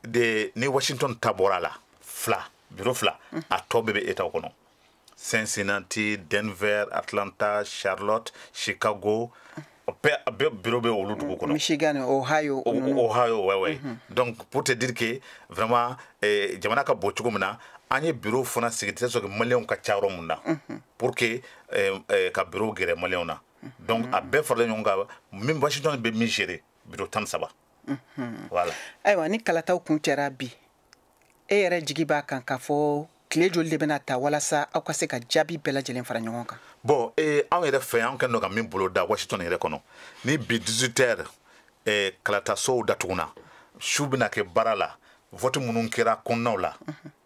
de ni Washington ta bɔra la bureau fila a tɔ bɛɛ bɛ état kɔnɔ. Cincinnati, Denver, Atlanta, Charlotte, Chicago, bureau olu dugu kɔnɔ. Michigan, Ohio, ouais. Donc pour te dire que vraiment jamana ka bɔ cogo min na an ye bureau fana sigi tɛ sɔrɔ maliyɛnw ka ca yɔrɔ mun na pour que ka bureau gɛrɛ maliyɛnw na. Donc a bɛɛ faralen ɲɔgɔn kan min Washington bɛ min gérer bureau 13. Voilà. Ayiwa ni kalataw kun cɛra bi e yɛrɛ jigi b'a kan k'a fɔ tile joli de bɛna ta walasa aw ka se ka jaabi bɛɛ lajɛlen fara ɲɔgɔn kan. Bon anw yɛrɛ fɛ an kɛlen don ka min bolo da Washington yɛrɛ kɔnɔ ni bi 18h kalatasow datuguna su bɛna kɛ baara la vote minnu kɛra kɔnɔnaw la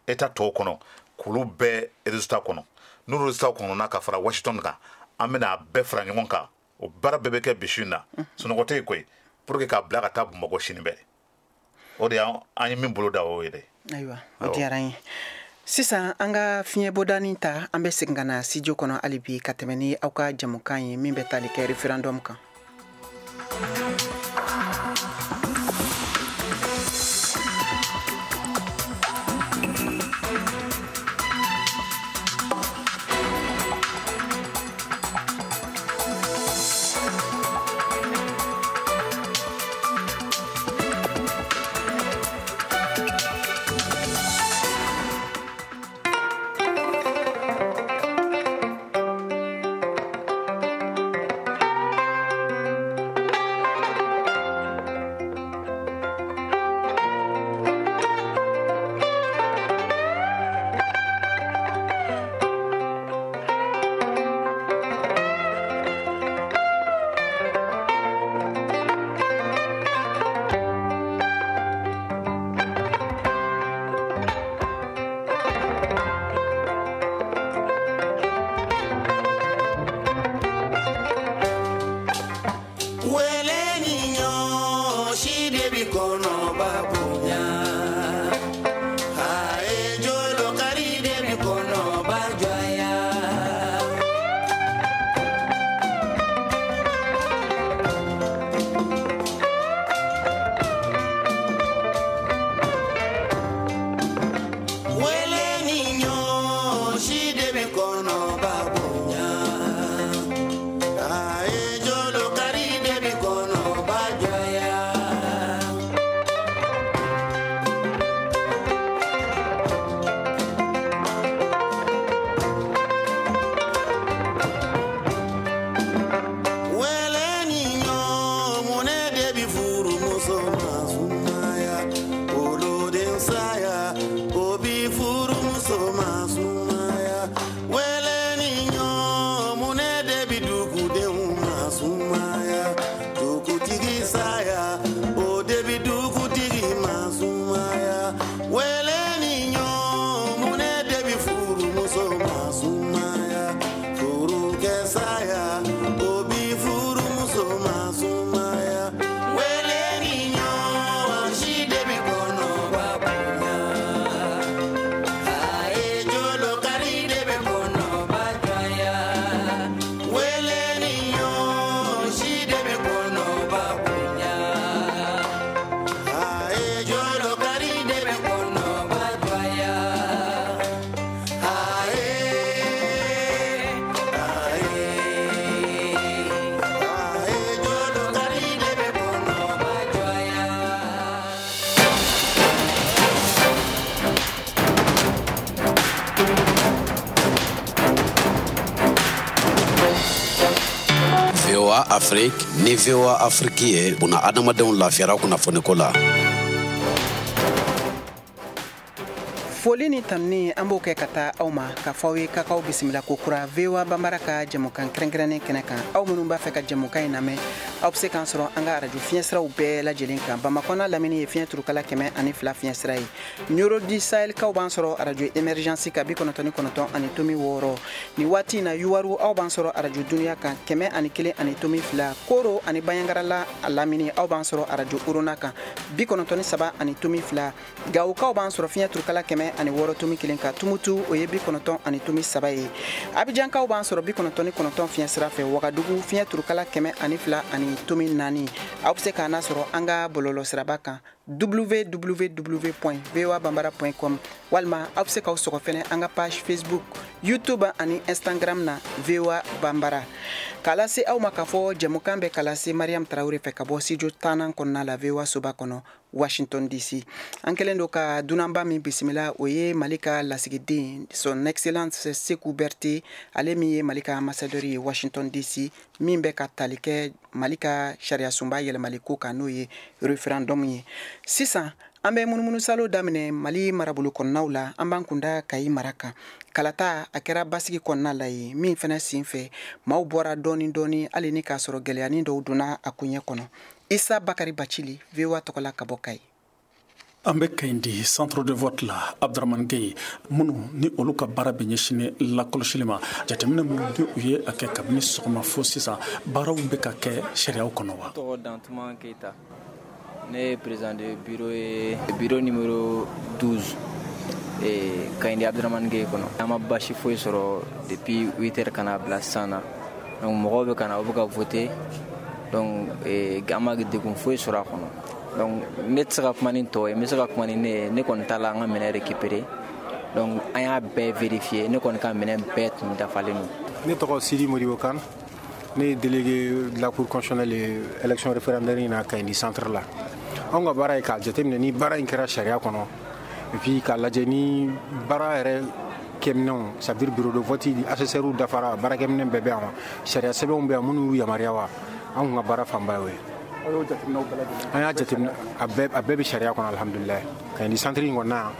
état tɔw kɔnɔ k'olu bɛɛ résultat kɔnɔ n'olu résultat kɔnɔna ka fara Washington kan an bɛna bɛɛ fara ɲɔgɔn kan o baara bɛɛ bɛ kɛ bi su in na sunɔgɔ tɛ yen koyi pour que k'a bila ka taa Bamakɔ sini bɛɛ o de an ye min bolo da o yɛrɛ. Ayiwa o diyara n ye. Sisan an ka fiɲɛbɔdanin ta an bɛ segin ka na studio kɔnɔ hali bi ka tɛmɛ ni aw ka jamukan ye min bɛ tali kɛ référendum kan. Afrique ni VOA Afrique ye buna adamadenw lafiyara kunnafoniko la. Foli ni tamni an b'o kɛ ka taa aw ma ka fɔ aw ye k'aw bisimila ko kura VOA Banbara ka jamukan kɛrɛnkɛrɛnnen kɛnɛ kan. Aw minnu b'a fɛ ka jamukan in lamɛn aw bɛ se k'an sɔrɔ an ka radio fiɲɛsiraw bɛɛ lajɛlen kan. Bamakɔ Lamini ye fiɲɛ turukala 102 fiɲɛsira ye. Nioro di Sahel kaw b'an sɔrɔ radio Emergency ka 99.6. Ni waati in na Yuwaru aw b'an sɔrɔ radio Dunuya kan 101.2. Koro ani Bayangarala Lamini aw b'an sɔrɔ radio Uruna kan 93.2. Gawo kaw b'an sɔrɔ fiɲɛ turukala 106.1 ka Tumutu o ye 93 ye. Abidjan kaw b'an sɔrɔ 99 fiɲɛsira fɛ. Wagadugu fiɲɛ turukala 102.4. Aw bɛ se k'an sɔrɔ an ka bɔlɔlɔ siraba kan www.voabambara.com walima aw bɛ se k'aw sɔgɔ fɛnɛ an ka page Facebook, YouTube ani Instagram na VOA Bambara. K'a lase aw ma k'a fɔ jamukan bɛ k'a lase Mariam Tarawele fɛ ka bɔ studio 10 kɔnɔna la VOA soba kɔnɔ Washington DC. An kɛlen don ka dunanba min bisimila o ye Mali ka lasigiden son excellence Sekou Berté, ale min ye Mali ka ambassadeur ye Washington DC, min bɛ ka tali kɛ Mali ka sariya sunba yɛlɛmali ko kan n'o ye referendum ye. Sisan an bɛ munumunu salo daminɛ Mali marabolo kɔnɔnaw la, an b'an kunda Kayi mara kan. Kalata a kɛra basigi kɔnɔna la ye, min fɛnɛ sen fɛ maaw bɔra dɔɔni dɔɔni hali ni k'a sɔrɔ gɛlɛyani dɔw donna a kuɲɛ kɔnɔ. Isa Bakari Bacili, VOA tɔgɔla ka bɔ Kayi. An bɛ Kayi di centre de vote la Abdramane Gueye minnu ni olu ka baara bɛ ɲɛsinnen lakɔlɔsili ma, jateminɛ minnu ni u ye a kɛ kabini sɔgɔma fo sisan baaraw bɛ ka kɛ sariyaw kɔnɔ wa? Tɔgɔ Dantuma Keita, ne ye président de bureau numéro 12 Kayi di Abdramane Gueye kɔnɔ. An ma basi foyi sɔrɔ depuis 8h kana bila sisan na, donc mɔgɔw bɛ kana u bɛ ka voter, donc an ma degun foyi sɔrɔ a kɔnɔ. Donc ne tɛ se ka kuma ni tɔ ye, n bɛ se ka kuma ni ne kɔni t'a la an ka minɛ récupérer, donc an y'a bɛɛ vérifier, ne kɔni ka minɛ bɛɛ tun dafalen don. Ne tɔgɔ Sidi Modibo Kane, ne ye délégué de la Cour constitutionnelle élection référendaire in na Kayi di centre la. Anw ka baara ye k'a jateminɛ ni baara in kɛra sariya kɔnɔ, et puis k'a lajɛ ni baara yɛrɛ kɛminɛw, ça veut dire bureau de vote assesseurs dafara, baarakɛminɛ bɛɛ bɛ yan wa, sariya sɛbɛnw bɛ yan minnu y'u yamaruya wa, anw ka baara fanba y'o ye. An y'a jateminɛ a bɛɛ bɛ sariya kɔnɔ alhamdulilayi. Kayi di centre in kɔnɔna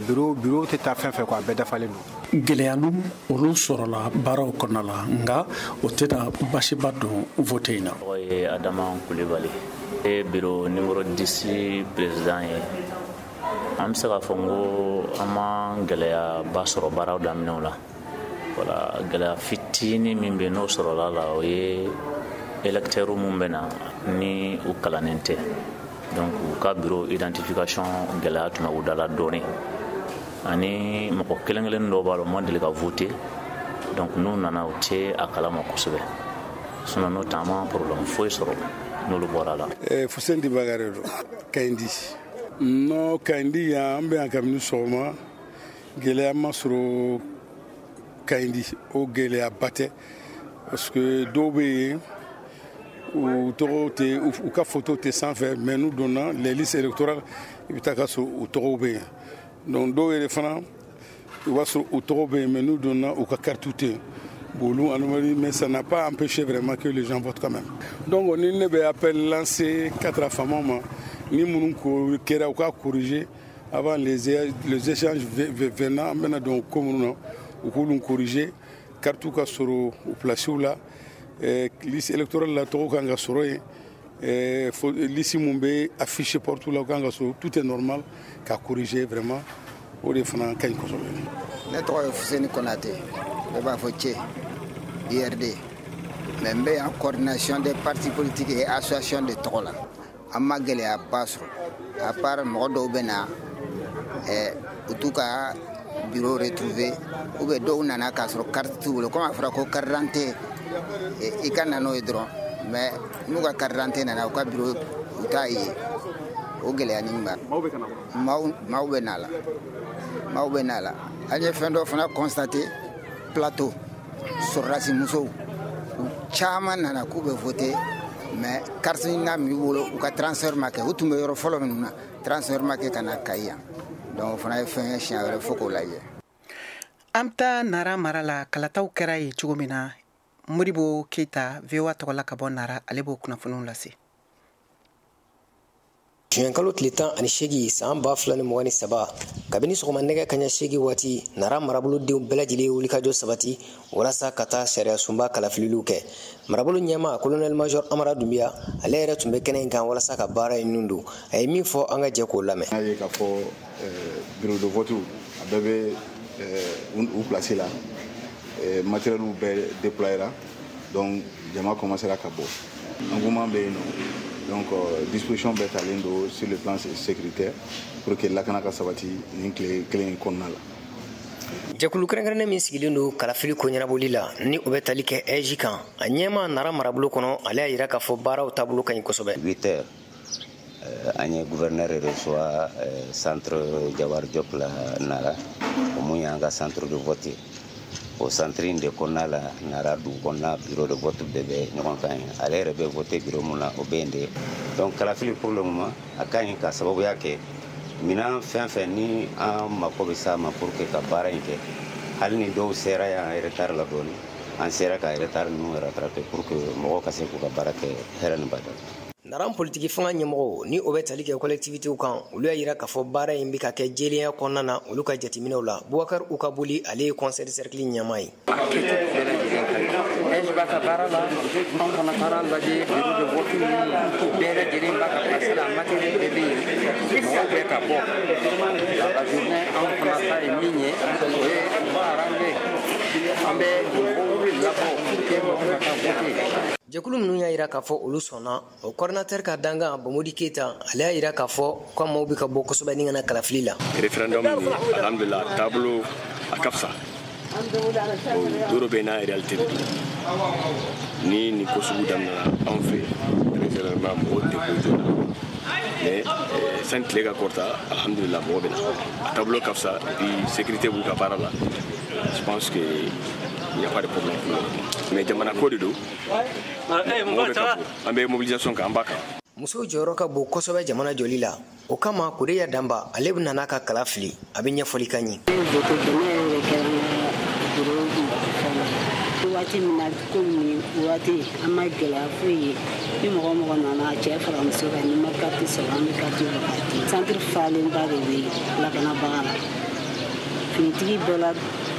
bureau tɛ taa fɛn fɛn kɔ, a bɛɛ dafalen don. Gɛlɛyanu olu sɔrɔla baaraw kɔnɔna la, nka o tɛ na basiba don vote in na. O ye Adama Kulibali, ye bureau numéro 10 président ye. An bɛ se k'a fɔ n ko an ma gɛlɛyaba sɔrɔ baaraw daminɛw la. Voilà, gɛlɛya fitinin min bɛ n'o sɔrɔla la o ye électeurs mun bɛ na ni u kalannen tɛ, donc u ka bureau identification gɛlɛya tun bɛ u dala dɔɔni, ani mɔgɔ kelen kelen dɔw b'a la u ma deli ka voter, donc n'u nana u tɛ a kalama kosɛbɛ, sinon n'o tɛ an ma problème foyi sɔrɔ n'olu bɔra la. Fuseni Dibagare don, Kayi di. Non, Kayi di yan an bɛ yan kabini sɔgɔma, gɛlɛya ma sɔrɔ Kayi di, o gɛlɛyaba tɛ, parce que dɔw bɛ yen u ka photo tɛ sanfɛ, mais n'u donna les listes électorales i bɛ taa ka sɔrɔ u tɔgɔw bɛ yen, donc dɔw yɛrɛ fana i b'a sɔrɔ u tɔgɔw bɛ yen, mais n'u donna u ka carte tɛ yen. Boulou, mais ça n'a pas empêché vraiment que les gens votent quand même. Donc on est un appel lancé 4 femmes, ni nous avons corrigé avant les échanges venant maintenant donc comme nous avons corrigé car tout cas sur au place là liste électorale la tout quand sur liste mumbe affiché partout là quand tout est normal qu'a corrigé vraiment au défendant Kayi Kosobe. Ne tɔgɔ ye Fuseni Konate, ne b'a fɔ cɛ IRD mais n bɛ en coordination des partis politiques et associations de tɔgɔ la an ma gɛlɛyaba sɔrɔ à part mɔgɔ dɔw bɛ na u t'u ka bureau retrouver ou bien dɔw nana k'a sɔrɔ carte t'u bolo comme a fɔra ko carte d'identité i ka na n'o ye dɔrɔn mais n'u ka carte d'identité nana u ka bureau u t'a ye o gɛlɛya nin b'a maaw bɛ n'a la maaw bɛ n'a la an ye fɛn dɔ fana constaté plateau sɔrɔdasi musow u caman nana k'u bɛ voter mais carte na min bolo u ka transfert ma kɛ u tun bɛ yɔrɔ fɔlɔ minnu na transfert ma kɛ ka na Kayi yan donc o fana ye fɛn ye siɲɛ wɛrɛ fo k'o lajɛ. An bɛ taa Nara mara la kalataw kɛra yen cogo min na Modibo Keita VOA tɔgɔ la ka bɔ Nara ale b'o kunnafoniw lase. Juin kalo tile 18 san 2023 kabini sɔgɔma nɛgɛ kaɲɛ 8 waati Nara marabolodenw bɛɛ lajɛlen wulikajɔ sabati walasa ka taa sariya sunba kalafiliw kɛ. Marabolo ɲɛma colonel major Amara Dumbiya ale yɛrɛ tun bɛ kɛnɛ in kan walasa ka baara in nun don. A ye min fɔ an ka jɛ k'o lamɛn. A ye k'a fɔ bureau de vote a bɛɛ bɛ u place la matériel bɛɛ déployé la donc jama commencera ka bɔ. Engouement bɛ yen nɔ. Donc, disposition bɛɛ talen don sur le plan sécuritaire pour que lakana ka sabati nin tile kelen kɔnɔna la. Jɛkulu kɛrɛnkɛrɛnnen min sigilen don kalafili ko ɲɛnabɔli la ni o bɛ tali kɛ EJ kan a ɲɛma Nara marabolo kɔnɔ ale y'a jira k'a fɔ baaraw taabolo ka ɲi kosɛbɛ. 8 heures an ye gouverneur reçoit centre Jawar Diop la Nara o mun y'an ka centre de vote o centre in de kɔnɔna la Nara dugu kɔnɔna bureau de vote bɛɛ bɛ ɲɔgɔn kan ye ale yɛrɛ bɛ vote bureau mun na o bɛ yen de donc kalafili pour le moment a ka ɲi ka sababuya kɛ minɛn fɛn fɛn ni an mako bɛ s'a ma pour que ka baara in kɛ hali ni dɔw sera y'an retard la dɔɔni an sera ka retard ninnu rattraper pour que mɔgɔw ka se k'u ka baara kɛ hɛrɛ ni bada. Nara politiki fanga ɲɛmɔgɔw ni o bɛ tali kɛ collectivitéw kan olu y'a jira k'a fɔ baara in bɛ ka kɛ jɛlenya kɔnɔna na olu ka jateminɛw la Boubacar Ukaboli ale ye conseil de cercle ɲɛmaa ye. EJ b'a ka baara la an fana taara lajɛ bureau de vote bɛɛ lajɛlen b'a ka place la matériel bɛɛ bɛ yen mɔgɔw bɛ ka bɔ la journée an fana ta ye min ye o ye on va arranger an bɛ mɔgɔw labɔ pour que mɔgɔw ka taa voter. Jɛkulu minnu y'a jira k'a fɔ olu sɔnna o coordinateur ka dangan Bomodi Keita ale y'a jira k'a fɔ ko maaw bɛ ka bɔ kosɛbɛ ni ka na kalafili la. Référendum ni alhamdulillah tableau a ka fisa doro bɛ n'a réalité de ni nin ko sugu daminɛna anw fɛ très généralement mɔgɔw tɛ ko joona mais san tile ka kɔrɔta alhamdulillah mɔgɔ bɛ na a tableau ka fisa et puis sécurité b'u ka baara la je pense que il n'y a pas de problème mais jamana ko de don an bɛ mobilisation kɛ an b'a kan. Musow jɔyɔrɔ ka bon kosɛbɛ jamana jɔli la o kama Kodeya Danba ale bɛ nana ka kala fili a bɛ ɲɛfɔli ka ɲɛ. waati min na komi waati an ma gɛlɛya foyi ye ni mɔgɔ mɔgɔ nana cɛ fara muso kan ni ma kati sɔrɔ an bɛ kati wagati centre falenba de bɛ lakanabaga la finitigi bɛɛ la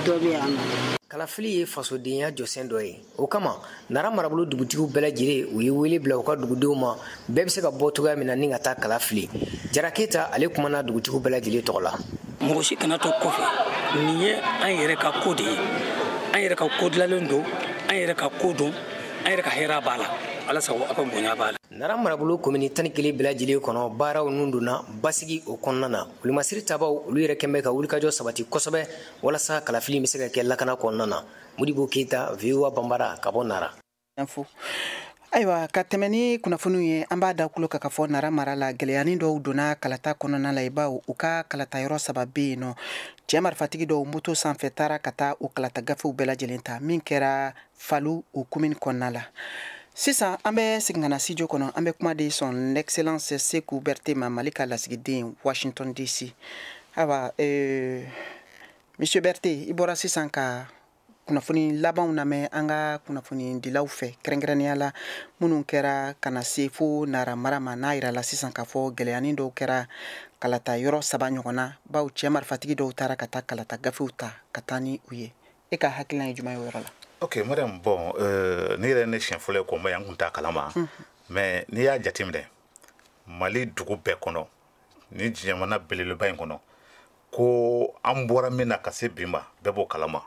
dɔ bɛ yan nɔ. Kalafili ye fasodenya jɔsen dɔ ye o kama Nara marabolo dugutigiw bɛɛ lajɛlen u ye wele bila u ka dugudenw ma bɛɛ bɛ se ka bɔ cogoya min na ni ka taa kalafili. Jara Keita ale kumana dugutigiw bɛɛ lajɛlen tɔgɔ la. Mɔgɔ si kana to kɔfɛ nin ye an yɛrɛ ka ko de ye an yɛrɛ ka ko dilanlen don an yɛrɛ ka ko don an yɛrɛ ka hɛrɛ b'a la ala sago a ka bonya b'a la. Nara marabolo komini 11 bɛɛ lajɛlen kɔnɔ baaraw nun donna basigi o kɔnɔna na wulumasiri tabaw olu yɛrɛ kɛn bɛ ka wulikajɔ sabati kosɛbɛ walasa kalafili bɛ se ka kɛ lakana kɔnɔna na. Modibo Keita VOA Bambara ka bɔ Nara. Ayiwa ka tɛmɛ ni kunnafoniw ye an b'a da kulo ka fɔ Nara mara la gɛlɛyani dɔw donna kalata kɔnɔna la i b'a u ka kalata yɔrɔ 3 bɛ yen nɔ cɛ marifatigi dɔw moto sanfɛ taara ka taa o kalata gafew bɛɛ lajɛlen ta min kɛra Falu o commune kɔnɔna la. Sisan an bɛ segin ka na studio kɔnɔ an bɛ kuma di son excellence Seku Berté ma Mali ka lasigiden Washington DC. Ayiwa Monsieur Berté i bɔra sisan ka kunnafoni labanw lamɛn an ka kunnafoni dilaw fɛ kɛrɛnkɛrɛnnenya la minnu kɛra kana se fo Nara mara ma n'a yira la sisan k'a fɔ gɛlɛyani dɔw kɛra kalata yɔrɔ 3 ɲɔgɔnna bawo cɛ marifatigi dɔw taara ka taa kalata gafew ta ka taa ni u ye e ka hakilina ye jumɛn ye o yɔrɔ la. Ok madame bon ne yɛrɛ ne siɲɛ fɔlɔ ye ko n kun t'a kalama mais n'i y'a jateminɛ Mali dugu bɛɛ kɔnɔ ni jamana belebeleba in kɔnɔ ko an bɔra min na ka se bi ma bɛɛ b'o kalama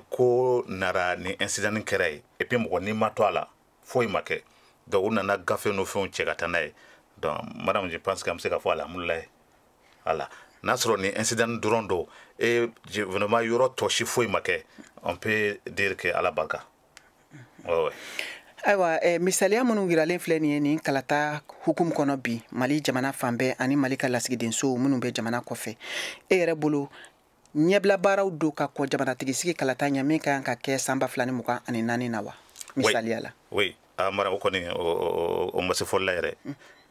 ko nara ni incident kɛra ye et puis mɔgɔ ni ma to a la foyi ma kɛ donc u nana gafe no fɛnw cɛ ka taa n'a ye donc madame je pense que an bɛ se ka fɔ alhamdulilayi voilà n'a sɔrɔ ni incident dɔrɔn do et vraiment yɔrɔ tɔsi foyi ma kɛ on peut dire que ala barika ouais. Ayiwa misaliya minnu yiralen filɛ nin ye nin kalata hukumu kɔnɔ bi Mali jamana fan bɛɛ ani Mali ka lasigidenso minnu bɛ jamana kɔfɛ e yɛrɛ bolo ɲɛbila baaraw do ka kɔ jamanatigi sigi kalata ɲɛ min ka kan ka kɛ san 2024 na wa misaliya la oui mara o kɔni o ma se fɔlila yɛrɛ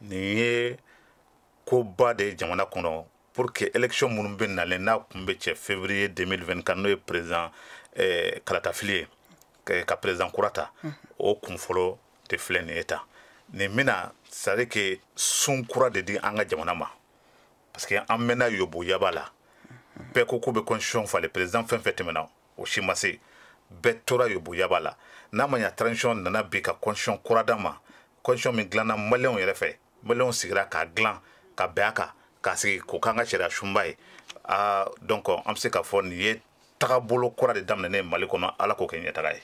nin ye koba de jamana kɔnɔ pour que élection minnu bɛ nalen n'a kun bɛ cɛ février 2024 n'o ye président kalatafili ye ka président kura ta o kun fɔlɔ de filɛ nin ye tan nin bɛna c'est à dire que sun kura de di an ka jamana ma parce que an mɛnna yobo yaba la bɛɛ ko k'u bɛ constitution falen président fɛn fɛn tɛmɛna o si ma se bɛɛ tora yobo yaba la n'a ma ɲa transition nana bi ka constitution kura d'a ma constitution min dilanna maliyɛnw yɛrɛ fɛ maliyɛnw sigira k'a dilan ka bɛn a kan k'a sigi k'o k'an ka sariya sunba ye donc an bɛ se k'a fɔ nin ye tagabolo kura de daminɛnen Mali kɔnɔ ala k'o kɛ ɲɛtaga ye.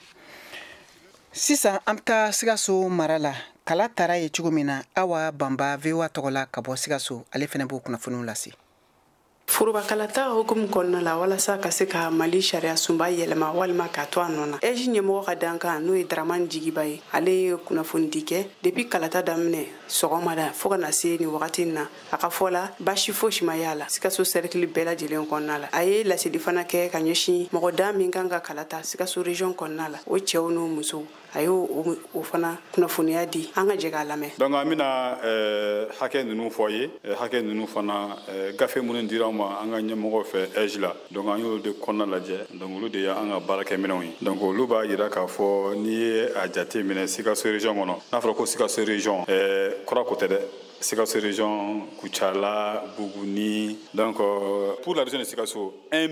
Sisan an bɛ taa Sikaso mara la kala taara ye cogo min na Awa Banba VOA tɔgɔ la ka bɔ Sikaso ale fɛnɛ b'o kunnafoniw lase. Furubakalata hukumu kɔnɔna la walasa ka se ka Mali sariya sunba yɛlɛma walima ka to a nɔ na EJ ɲɛmɔgɔ ka dankan n'o ye Dramane Jigiba ye ale ye kunnafoni di kɛ depuis kalata daminɛ sɔgɔmada fo ka na se ni wagati na a ka fɔ la basi fosi ma y'a la Sikaso cercle bɛɛ lajɛlen kɔnɔna la a ye laseli fana kɛ ka ɲɛsin mɔgɔ da min kan ka kalata Sikaso region kɔnɔna la o cɛw n'o musow a y'o fana kunnafoniya di an ka jɛ k'a lamɛn. Donc an bɛna hakɛ ninnu fɔ ye hakɛ ninnu fana gafe minnu dira an ma an ka ɲɛmɔgɔ fɛ EJ la donc an y'olu de kɔnɔna lajɛ donc olu de ye an ka baarakɛminɛnw ye donc olu b'a yira k'a fɔ n'i ye a jate minɛ Sikaso region kɔnɔ n'a fɔra ko Sikaso region kɔrɔ ko tɛ dɛ Sikaso région Kucala, Bougouni. Donc, pour la région de Sikaso, 1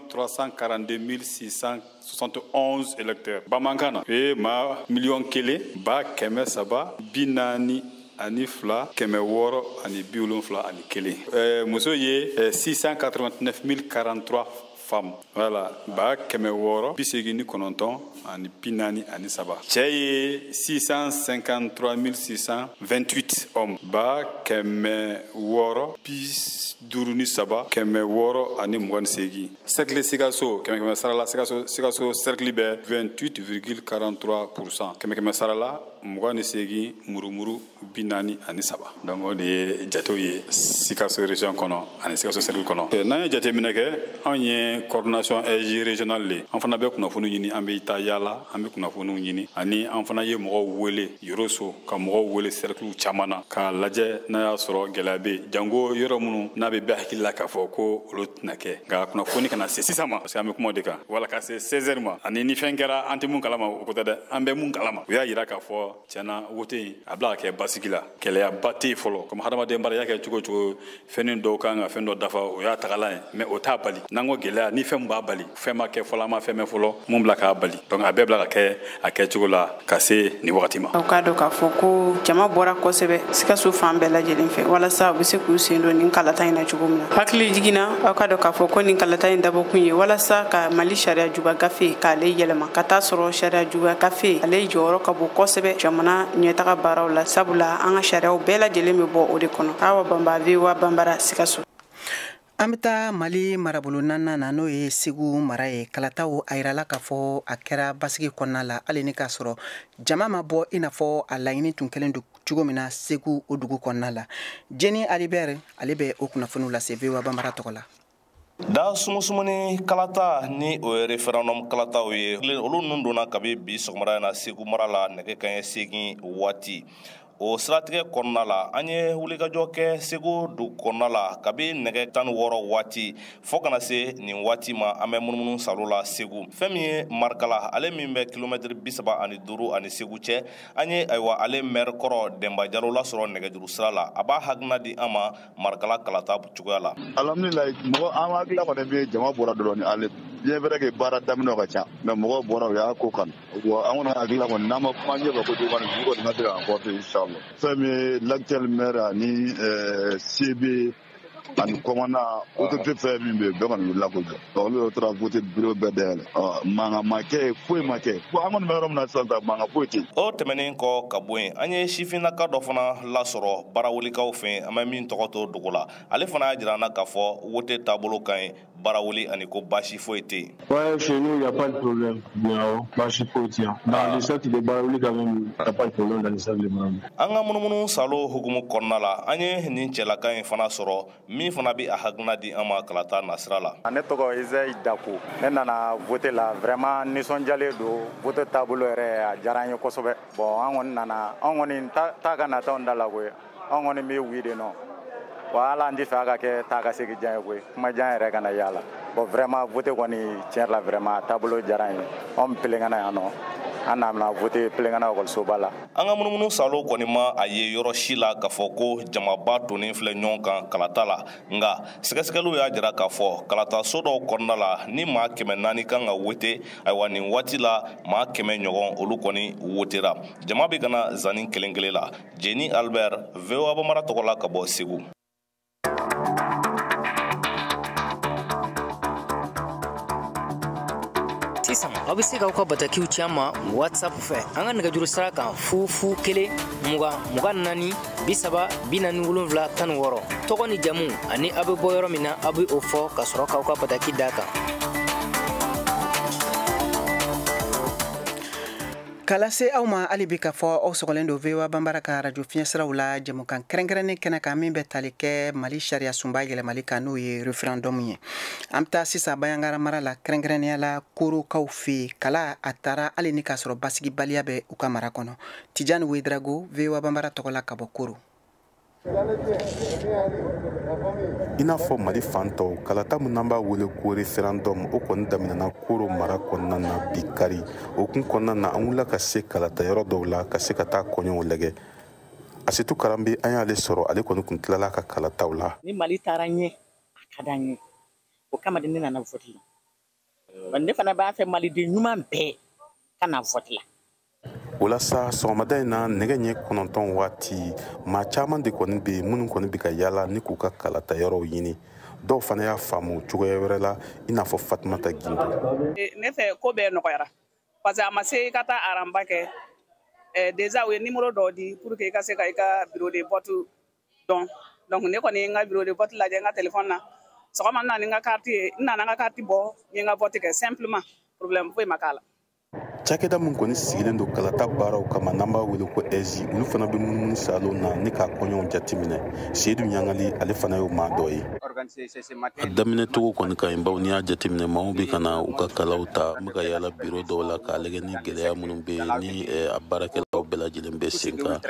342 671 électeurs. Bamankana, et ma million kele, ba keme saba, binani, ani fla, keme woro, ani biolon fla, ani kele. Muso ye 689 043 femmes. Voilà, ba keme woro, bisegini kononton, ani pinani, ani saba. Tcheye 653 628 hommes. Ba keme woro, bis duruni saba, keme woro, ani mwan segi. Cercle Sikaso, keme sarala, Sikaso cercle be 28,43%. Keme sarala, mwan segi, murumuru, binani, ani saba. Donc, on est jatoye Sikaso région kono, ani Sikaso cercle kono. N'a jate mineke, on y coordination EJ régionale en fana be kunnafoni ɲini an be taa yala an be kunnafoniw ɲini ani an fana ye mɔgɔw wele yoroso ka mɔgɔw wele cercle caman na k'a lajɛ n'a y'a sɔrɔ gɛlɛya be jango yɔrɔ minnu n'a be bɛɛ hakili la k'a fɔ ko olu tɛna kɛ nka kunnafoni kana se sisan ma parce que an be kuma de kan wala ka se 16h ma ani ni fɛn kɛra an tɛ mun kalama o kotɛ dɛ an bɛ mun kalama u y'a yira k'a fɔ tiɲɛna wote in a bila ka kɛ basigi la gɛlɛyaba tɛ yen fɔlɔ comme hadamaden bara y'a kɛ cogo cogo fɛnnin dɔw kan ka fɛn dɔ dafa o y'a tagalan ye mais o t'a bali n'an ko gɛlɛya ni fɛn b'a bali fɛn ma kɛ fɔlɔ ma fɛn mɛn fɔlɔ mun bila k'a bali donc a bɛɛ bila ka kɛ a kɛcogo la ka se nin wagati ma. aw k'a dɔn k'a fɔ ko jama bɔra kosɛbɛ Sikaso fan bɛɛ lajɛlen fɛ walasa u bɛ se k'u sen don nin kalata in na cogo min na hakili jiginna aw k'a dɔn k'a fɔ ko nin kalata in dabɔkun ye walasa ka Mali sariya juba gafe k'ale yɛlɛma ka taa sɔrɔ sariya juba gafe ale jɔyɔrɔ ka bon kosɛbɛ jamana ɲɛtaga baaraw la sabula an ka sariyaw bɛɛ lajɛlen bɛ bɔ o de kɔnɔ. Awa Banba VOA Banbara Sikaso. An bɛ taa Mali marabolo naaninan na n'o ye Segu mara ye kalataw a yirala k'a fɔ a kɛra basigi kɔnɔna la hali ni k'a sɔrɔ jama ma bɔ i n'a fɔ a laɲini tun kɛlen don cogo min na Segu o dugu kɔnɔna la Jeni Alibert ale bɛ o kunnafoniw lase VOA Banbara tɔgɔ la. Da sumusumuni kalata ni o ye referendum kalataw ye olu nun donna kabi bi sɔgɔmada in na Segu mara la nɛgɛ kanɲɛ 8 waati o siratigɛ kɔnɔna la an ye wulikajɔ kɛ Segu dugu kɔnɔna la kabi nɛgɛ 16 waati fo kana se nin waati ma an bɛ munumunu salo la Segu fɛn min ye Marikala ale min bɛ kilomɛtiri 35 ani Segu cɛ an ye ayiwa ale maire kɔrɔ Denba Jalo la sɔrɔ nɛgɛjuru sira la a b'a hakilina di an ma Marikala kalata cogoya la. Alhamdulillah mɔgɔ an hakilila kɔni bɛ jama bɔra dɔrɔn ale bien vrai que baara daminɛ ka ca mais mɔgɔ bɔra o y'a ko kan bon an kɔni hakilila kɔni n'an ma kuma ɲɛ fɛ kojugu kɔni dugu kɔni ka se ka emporter inchallah fɛn min ye l'actuel maire ani CB ani commandant autorité fɛn min bɛ bɛɛ kɔni wulila k'o jɔ olu yɛrɛ tora voté bureau bɛɛ dayɛlɛ mankan ma kɛ foyi ma kɛ fo an kɔni bɛ yɔrɔ min na sisan mankan foyi tɛ yen. o tɛmɛnen kɔ ka bɔ yen an ye sifinnaka dɔ fana lasɔrɔ barawulikaw fɛ an bɛ min tɔgɔ to dogo la ale fana y'a jira an na k'a fɔ voté taabolo ka ɲi barawuli ani ko baasi foyi tɛ yen. Ouais, chez nous, il n'y a pas de problème. Bien, baasi foyi tɛ yan. Dans le cercle de barawuli quand même, il n'y a pas de problème dans le cercle de barawuli. An ka munumunu salo hukumu kɔnɔna la an ye nin cɛlaka in fana sɔrɔ min fana bɛ a hakilina di an ma kalata nasira la. Ne tɔgɔ Isayi Dako. Ne nana voter la vraiment nisɔndiyalen don voter taabolo yɛrɛ a diyara an ye kosɛbɛ. Bon an kɔni nana an kɔni taa ka nataw da la koyi an kɔni bɛ wi de nɔ. Wa ala an tɛ fɛ a ka kɛ taa ka segin jan ye koyi kuma jan yɛrɛ kana y'a la. Bon vraiment voter kɔni tiɲɛ la vraiment taabolo diyara an ye anw pelengana yan nɔ. An n'a voté pelengana ekɔlisoba la. An ka munumunu salo kɔni ma a ye yɔrɔ si la k'a fɔ ko jamaba tonnen filɛ ɲɔgɔn kan kalata la nka sɛgɛsɛgɛliw y'a jira k'a fɔ kalataso dɔw kɔnɔna la ni maa 400 kan ka wote ayiwa nin waati la maa 100 ɲɔgɔn olu kɔni wotera jama bɛ kana zanni kelen kelen la Jeni Albert VOA Bambara tɔgɔ la ka bɔ Segu. Sisan aw bɛ se k'aw ka batakiw ci an ma WhatsApp fɛ an ka nɛgɛjuru sira kan 0 1 20 24 30 47 16 tɔgɔ ni jamu ani aw bɛ bɔ yɔrɔ min na aw bɛ o fɔ ka sɔrɔ k'aw ka bataki d'a kan. Kala se aw ma hali bi k'a fɔ aw sɔgɔlen don VOA Bambara ka radio fiɲɛsiraw la jamukan kɛrɛnkɛrɛnnen kɛnɛ kan min bɛ tali kɛ Mali sariya sunba yɛlɛmali kan n'o ye référendum ye. An bɛ taa sisan Bayankara mara la kɛrɛnkɛrɛnnenya la Korokaw fɛ kala a taara hali ni k'a sɔrɔ basigibaliya bɛ u ka mara kɔnɔ. Tijani Wedrago VOA Bambara tɔgɔ la ka bɔ Koro. I n'a fɔ Mali fan tɔw kalata min n'an b'a wele ko référendum o kɔni daminɛna Koro mara kɔnɔna na bi kari o kun kɔnɔna na an wulila ka se kalata yɔrɔ dɔw la ka se ka taa kɔɲɔw lajɛ Asitu Karambe an y'ale sɔrɔ ale kɔni kun tilala ka kalataw la. Ni Mali taara ɲɛ a ka d'an ye o kama de ne nana vote la ne fana b'a fɛ maliden ɲuman bɛɛ ka na vote la. Walasa sɔgɔmada in na nɛgɛ ɲɛ 9 waati maa caman de kɔni bɛ minnu kɔni bɛ ka yaala ni k'u ka kalata yɔrɔw ɲini dɔw fana y'a faamu cogoya wɛrɛ la i n'a fɔ Fatumata Gindo. Ne fɛ ko bɛɛ nɔgɔyara parce que a ma se i ka taa aranba kɛ déjà u ye numéro dɔ di pour que i ka se ka i ka bureau de vote dɔn donc ne kɔni ye n ka bureau de vote lajɛ n ka téléphone na sɔgɔma n nana ni n ka carte ye n nana n ka carte bɔ n ye n ka vote kɛ simplement problème foyi ma k'a la. Cakɛda min kɔni sigilen don kalata baaraw kama n'an b'a wele ko ESI olu fana bɛ munumunu salon na ni k'a kɔɲɔw jateminɛ Seyidu Ɲangali ale fana y'o maa dɔ ye. A daminɛ cogo kɔni ka ɲi bawo n'i y'a jateminɛ maaw bɛ ka na u ka kalaw ta n bɛ ka yaala biro dɔw la k'a lajɛ ni gɛlɛya minnu bɛ yen ni a baarakɛlaw bɛɛ lajɛlen bɛ sen kan.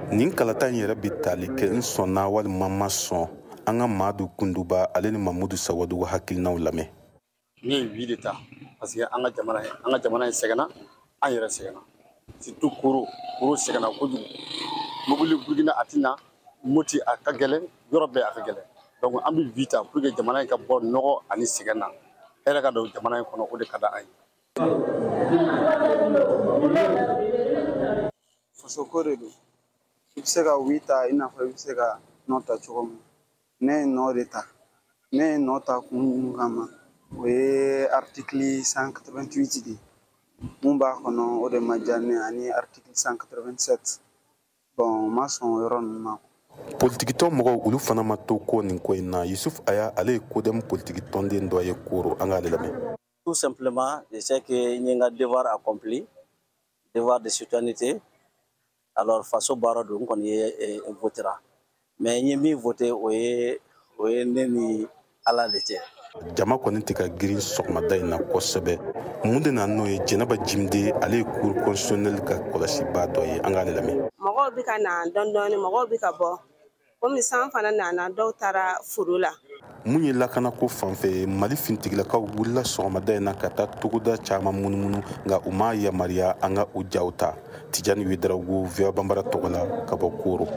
Nin kalata in yɛrɛ bɛ tali kɛ n sɔnna walima ma sɔn an ka Madu Kunduba ale ni Mamudu Sawadugu hakilinaw lamɛn. Ne ye wi de ta parce que an ka jamana in sɛgɛnna an yɛrɛ sɛgɛnna surtout Koro sɛgɛnna kojugu mobili Burkina a tɛna Moti a ka gɛlɛn yɔrɔ bɛɛ a ka gɛlɛn donc an bɛ wi ta pour que jamana in ka bɔ nɔgɔ ani sɛgɛn na e yɛrɛ ka don jamana in kɔnɔ o de ka di an ye. Fasoko de don i bɛ se ka wi ta i n'a fɔ i bɛ se ka nɔ ta cogo min ne ye nɔ de ta ne ye nɔ ta kun kama. O ye article 188 de mun b'a kɔnɔ o de ma diya ne ani article 187 bon ma sɔn yɔrɔ ninnu ma. Politikitɔn mɔgɔw olu fana ma to ko nin ko in na Yusuf Aya ale ye kodɛmu politikitɔnden dɔ ye Koro an k'ale lamɛn. Tout simplement je sais que n ye n ka devoir accompli devoir de citoyenneté alors faso baara don n kɔni ye votera mais n ye min voté o ye ne ni Ala de cɛ. Jama kɔni tɛ ka girin sɔgɔmada in na kosɛbɛ mun de na n'o ye Jɛnɛba Jimde ale ye cour constitutionnelle ka kɔlɔsiba dɔ ye an k'ale lamɛn. Mɔgɔw bɛ ka na dɔɔni mɔgɔw bɛ ka bɔ komi san fana nana dɔw taara foro la. Mun ye lakanako fanfɛ Mali fintigilakaw wulila sɔgɔmada in na ka taa togoda caman munumunu nka u ma yamaruya an ka u jaw ta Tijani Wedrago VOA Bambara tɔgɔ la ka bɔ Koro.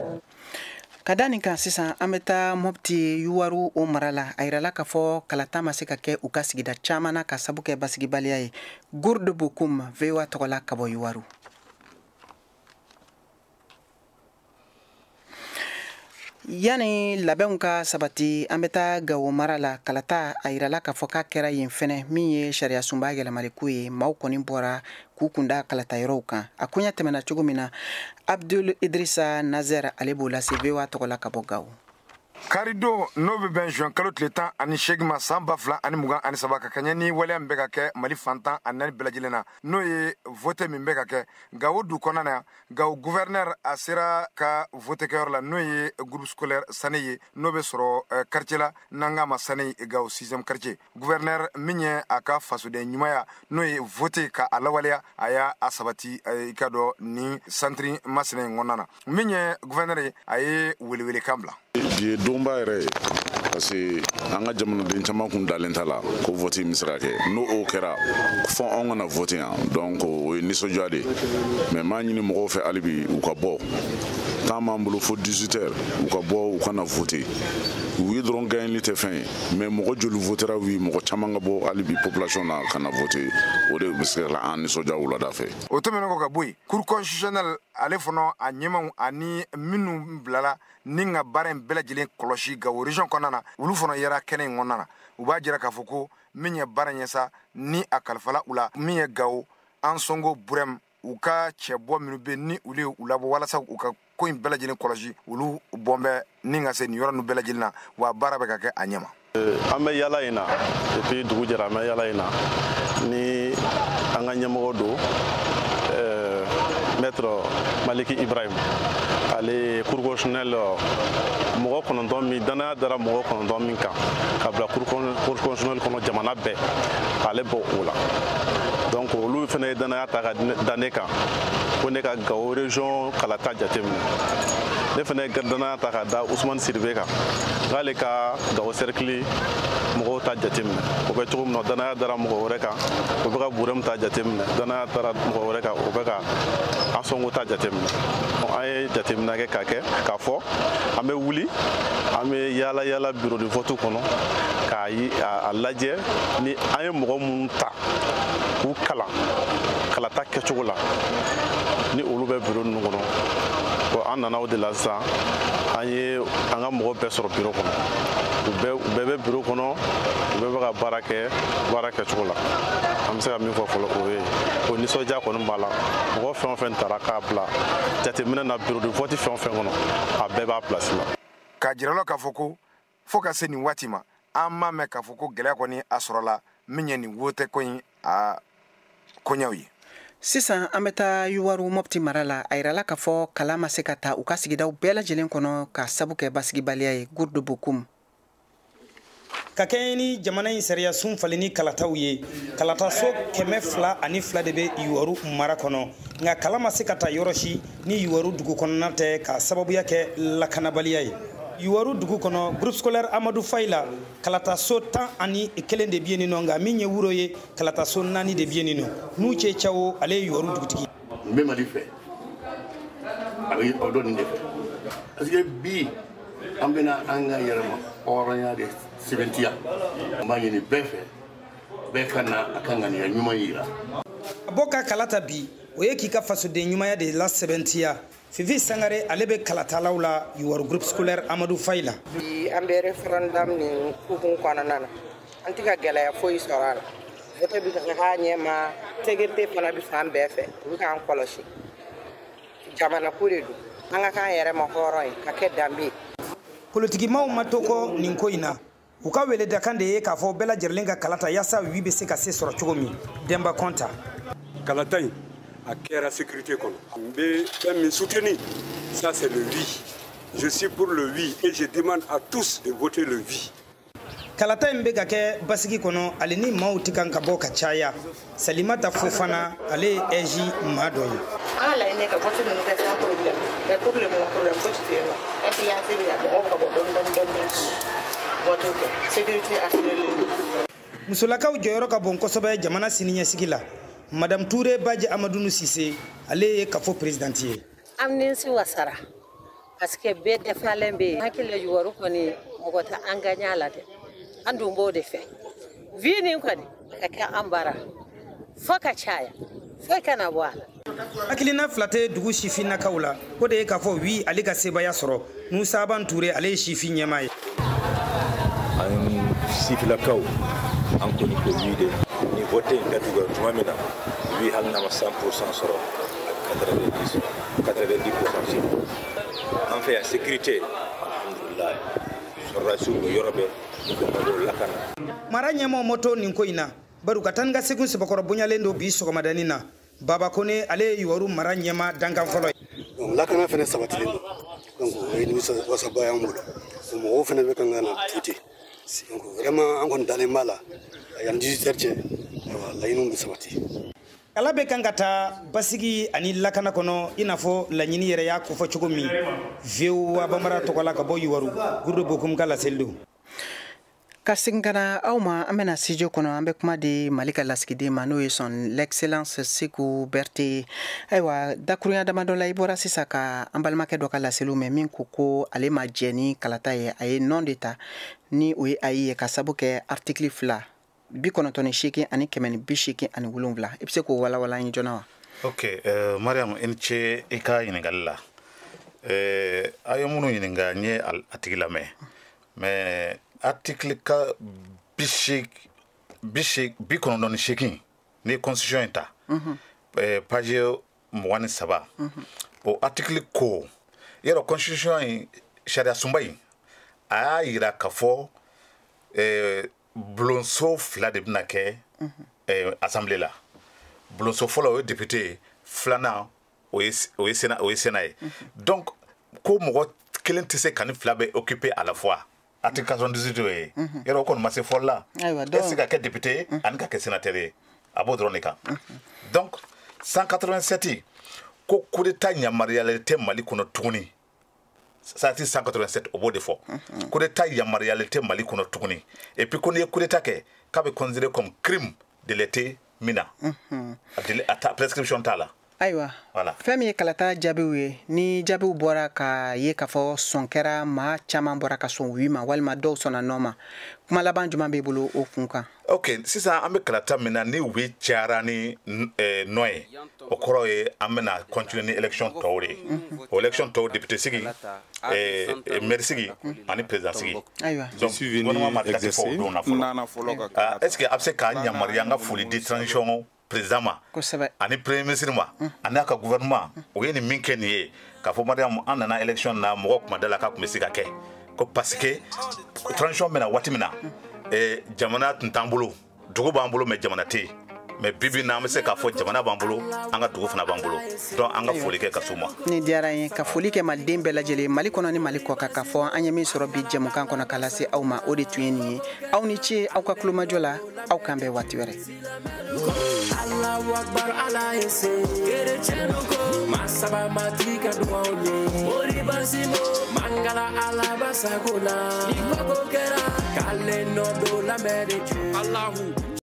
Ka da nin kan sisan an bɛ taa Mopti Yuwaru o mara la a yirala k'a fɔ kalata ma se ka kɛ u ka sigida caman na ka sabu kɛ basigibaliya ye. Gourde Bokoum VOA tɔgɔ la ka bɔ Yuwaru. Yani labɛnw ka sabati an bɛ taa Gawo mara la kalata a yirala k'a fɔ k'a kɛra yen fɛnɛ min ye sariya sunba yɛlɛmaliko ye maaw kɔni bɔra k'u kunda kalata yɔrɔw kan a koɲa tɛmɛna cogo min na Abdul Idrissa Nazer ale b'o lase VOA tɔgɔ la ka bɔ Gawo. Karido n'o bɛ bɛn juin kalo tile 18 ma san 2023 ka kɛɲɛ ni waleya min bɛ ka kɛ Mali fantan a 4 bɛɛ lajɛlen na n'o ye vote min bɛ ka kɛ Gawo du kɔnɔna na Gawo gouverneur a sera ka vote kɛyɔrɔ la n'o ye groupe scolaire Sané ye n'o bɛ sɔrɔ quartier la n'an k'a ma Sané Gawo 6e quartier gouverneur min ye a ka fasoden ɲumanya n'o ye vote ka a lawaleya a y'a sabati i ka dɔ ni centre masina in kɔnɔna na min ye gouverneur ye a ye welewelekan bila. Bi donba yɛrɛ parce que an ka jamanaden caman kun dalen t'a la ko vote min sera kɛ n'o kɛra fɔ anw kana vote yan donc o ye nisɔndiya de mais m'a ɲini mɔgɔw fɛ hali bi u ka bɔ temps b'an bolo fo 18h u ka bɔ u kana vote u ye dɔrɔn gagner tɛ fɛn ye mais mɔgɔ joli votera wi mɔgɔ caman ka bɔ hali bi population na kana vote o de bɛ se ka an nisɔndiya wulada fɛ. O tɛmɛnen kɔ ka bɔ yen cour constitutionnelle ale fana a ɲɛmaw ani minnu bilala ni ka baara in bɛɛ lajɛlen kɔlɔsi Gawo région kɔnɔna na olu fana yɛrɛ kɛnɛ in kɔnɔna na u b'a jira k'a fɔ ko min ye baara ɲɛ sa ni a kalifala u la min ye Gawo Ansongo Burem u ka cɛbɔ minnu bɛ ni olu ye u labɔ walasa u ka ko in bɛɛ lajɛlen kɔlɔsi olu bɔn bɛ ni ka se nin yɔrɔ ninnu bɛɛ lajɛlen na wa baara bɛ ka kɛ a ɲɛma. An bɛ yala in na depuis dugu jɛra an bɛ yala in na ni an ka ɲɛmɔgɔ don maître Maliki Ibrahim ale cour constitutionnelle mɔgɔ 9 min danaya dara mɔgɔ 9 min kan ka bila cour constitutionnelle kɔnɔ jamana bɛɛ ale bɔ o la donc olu fana ye danaya ta ka da ne kan ko ne ka Gawo région kalata jateminɛ ne fana ye danaya ta ka da Ousmane Sidibé kan k'ale ka Gawo cercle mɔgɔw ta jateminɛ o bɛ cogo min na danaya dara mɔgɔ wɛrɛ kan o bɛ ka Burem ta jateminɛ danaya dara mɔgɔ wɛrɛ kan o bɛ ka Ansongo ta jateminɛ an ye jateminɛ kɛ k'a fɔ an bɛ wuli an bɛ yala bureau de vote kɔnɔ k'a lajɛ ni an ye mɔgɔ minnu ta k'u kalan kalata kɛcogo la ni olu bɛ bureau ninnu kɔnɔ bon an nana o de la sisan an ye an ka mɔgɔ bɛɛ sɔrɔ bureau kɔnɔ u bɛɛ bɛ bureau kɔnɔ u bɛɛ bɛ ka baara kɛcogo la an bɛ se ka min fɔ fɔlɔ o ye o nisɔndiya kɔni b'a la mɔgɔ fɛn o fɛn taara k'a bila jateminɛ na bureau de vote fɛn o fɛn kɔnɔ a bɛɛ b'a place la. K'a jira la k'a fɔ ko fo ka se nin waati ma an m'a mɛn k'a fɔ ko gɛlɛya kɔni a sɔrɔla min ye nin vote ko in a koɲɛw ye. Sisan an bɛ taa Yuwaru Mopti mara la a yirala k'a fɔ kalan ma se ka taa u ka sigidaw bɛɛ lajɛlen kɔnɔ ka sabu kɛ basigibaliya ye Gurdu Bokum. Ka kɛɲɛ ni jamana in sariya sun falen ni kalataw ye kalataso 202 de bɛ Yuwaru mara kɔnɔ nka kalan ma se ka taa yɔrɔ si ni Yuwaru dugu kɔnɔna tɛ ka sababuya kɛ lakanabaliya ye. Yuwaru dugu kɔnɔ groupe scolaire Amadou Fayla kalataso 11 de bɛ yen nɔ nka min ye wuro ye kalataso 4 de bɛ yen nɔ n'u cɛ Cawo ale ye Yuwaru dugutigi. N bɛ Mali fɛ a bɛ o dɔn nin de fɛ parce que bi an bɛna an ka yɛrɛma hɔrɔnya de sɛbɛntiya an b'a ɲini bɛɛ fɛ bɛɛ ka na a ka ŋaniya ɲuman yira. A bɔ ka kalata bi o ye k'i ka fasoden ɲumanya de la sɛbɛntiya. Fifi Sangare ale bɛ kalatalaw la Yuwaru groupe scolaire Amadou Fayla. Bi an bɛ référendum ni hukumu kɔnɔna na an tɛ ka gɛlɛya foyi sɔrɔ a la vote bɛ ka k'a ɲɛma sécurité fana bɛ fan bɛɛ fɛ u bɛ k'an kɔlɔsi jamana ko de don an ka k'an yɛrɛ ma hɔrɔn ye ka kɛ danbe ye. Politikimaw ma to kɔ nin ko in na u ka weledakan de ye k'a fɔ bɛɛ lajɛlen ka kalata yaasa wi bɛ se ka se sɔrɔ cogo min Demba Konta. Kalata in a kɛra sécurité kɔnɔ n bɛ fɛn min soutenir ça c'est le oui je suis pour le oui et je demande à tous de voter le oui. Kalata in bɛ ka kɛ basigi kɔnɔ ale ni maaw tɛ kan ka bɔ ka caya Salimata Fofana ale ye EJ maa dɔ ye. An ka laɲini ka vote ninnu kɛ sans problème mais pour le moment problème foyi tɛ yen nɔ influence bɛ ka mɔgɔw ka bɔ dɔɔni vote kɛ sécurité assurée. Musolakaw jɔyɔrɔ ka bon kosɛbɛ jamana siniɲɛsigi la. Madame Touré Badji Amadou Cissé ale ye kafo présidente ye. Am ni si wasara parce que bɛɛ dɛfalen bɛ yen hakili Yuwaru kɔni mɔgɔ tɛ an gagnant la dɛ an dun b'o de fɛ vie nin kɔni ka kɛ an bara fo ka caya fo kana bɔ a la. Akilina flate dugu sifina kaula ko de ka fo wi ali ka sebaya soro Musa Bantouré ale sifin yamai an sifila kaw an ko ni ko wi de ni vote ngatuga tumamina wi halna ma 100% soro 90% en fait sécurité alhamdulillah rasul yorobe ko lakana maranya mo moto nin ko ina baru katanga segun se bakoro bunyalendo bi so madanina baba kone ale yoru maranya ma dangan folo lakana fene sabatile donc ni wasa bayan mulo mo fene be kangana tuti donc vraiment angon dale mala yan 18h wala inu sabati kala be kangata basigi ani lakana kono inafo la nyini yere ya ko fo chugumi view wa bamara to kala ka boyi waru gurdo bokum kala seldo Kasingana Auma amena studio kono ambe kuma de Malika Laskide mano son l'excellence Sekou Berté aywa dakurunya damado la ibora sisaka ambalma ke doka la selume min koko ale ma jeni kalata ye ay non d'état ni oye ayi ka sabuke article fla bi kono toni shiki ani kemen bi shiki ani wulumvla ipse ko wala wala ni jonawa. Okay, Mariam enche eka inengalla ayo munu inenga nye article me article ka bishik bi kono don shiki ni constitution ta page 17 o article ko yero constitution sharia sumbai a ira kafo blonso fla de binake assemblée la blonso folo député flana o sénat donc ko mo kelen tese kan fla be occuper à la fois article 98 yero kon masse folla est-ce que député an ka sénateur abodronika donc 187 ko coup d'état nyamarialité mali kono tuni ça c'est 187 au bout de fort coup d'état nyamarialité mali kono tuni et puis qu'on est coup d'état que be considéré comme crime de l'état mina à prescription tala aywa voilà femi kalata jabiwe ni jabiu bora ka ye ka fo sonkera ma chama bora ka son wima walma do sona noma kuma laban juma be bolo o kunka okay sisa ambe kalata mina ni wi chara ni noy okoro e amena continue ni election tawre election taw député sigi maire sigi ani président sigi aywa donc gouvernement ma exercer nana folo est-ce que abse ka nyamari nga fuli de transition président ma ani premier ministre ma ani aka gouvernement o yeni minke ni ka fo mariam anana election na mo ko madala ka kuma sika ke ko parce que transition mena watimina jamana ntambulu dugu bambulo me jamana te mais bibi na mse ka fo jamana bambulo anga dugu fana bambulo donc anga foli ke kasuma ni diara yin ka foli ke mal dembe la jele mali kono ni mali ko ka fo anya mi soro bi jemu kan kono kala se aw ma o de tuyeni aw ni ci aw ka kluma jola aw kambe watiwere Allahu Akbar ala yese kere chenoko masaba matrika duwaone ori basimo mangala ala basaguna ikoko kera kale no do la mereju Allahu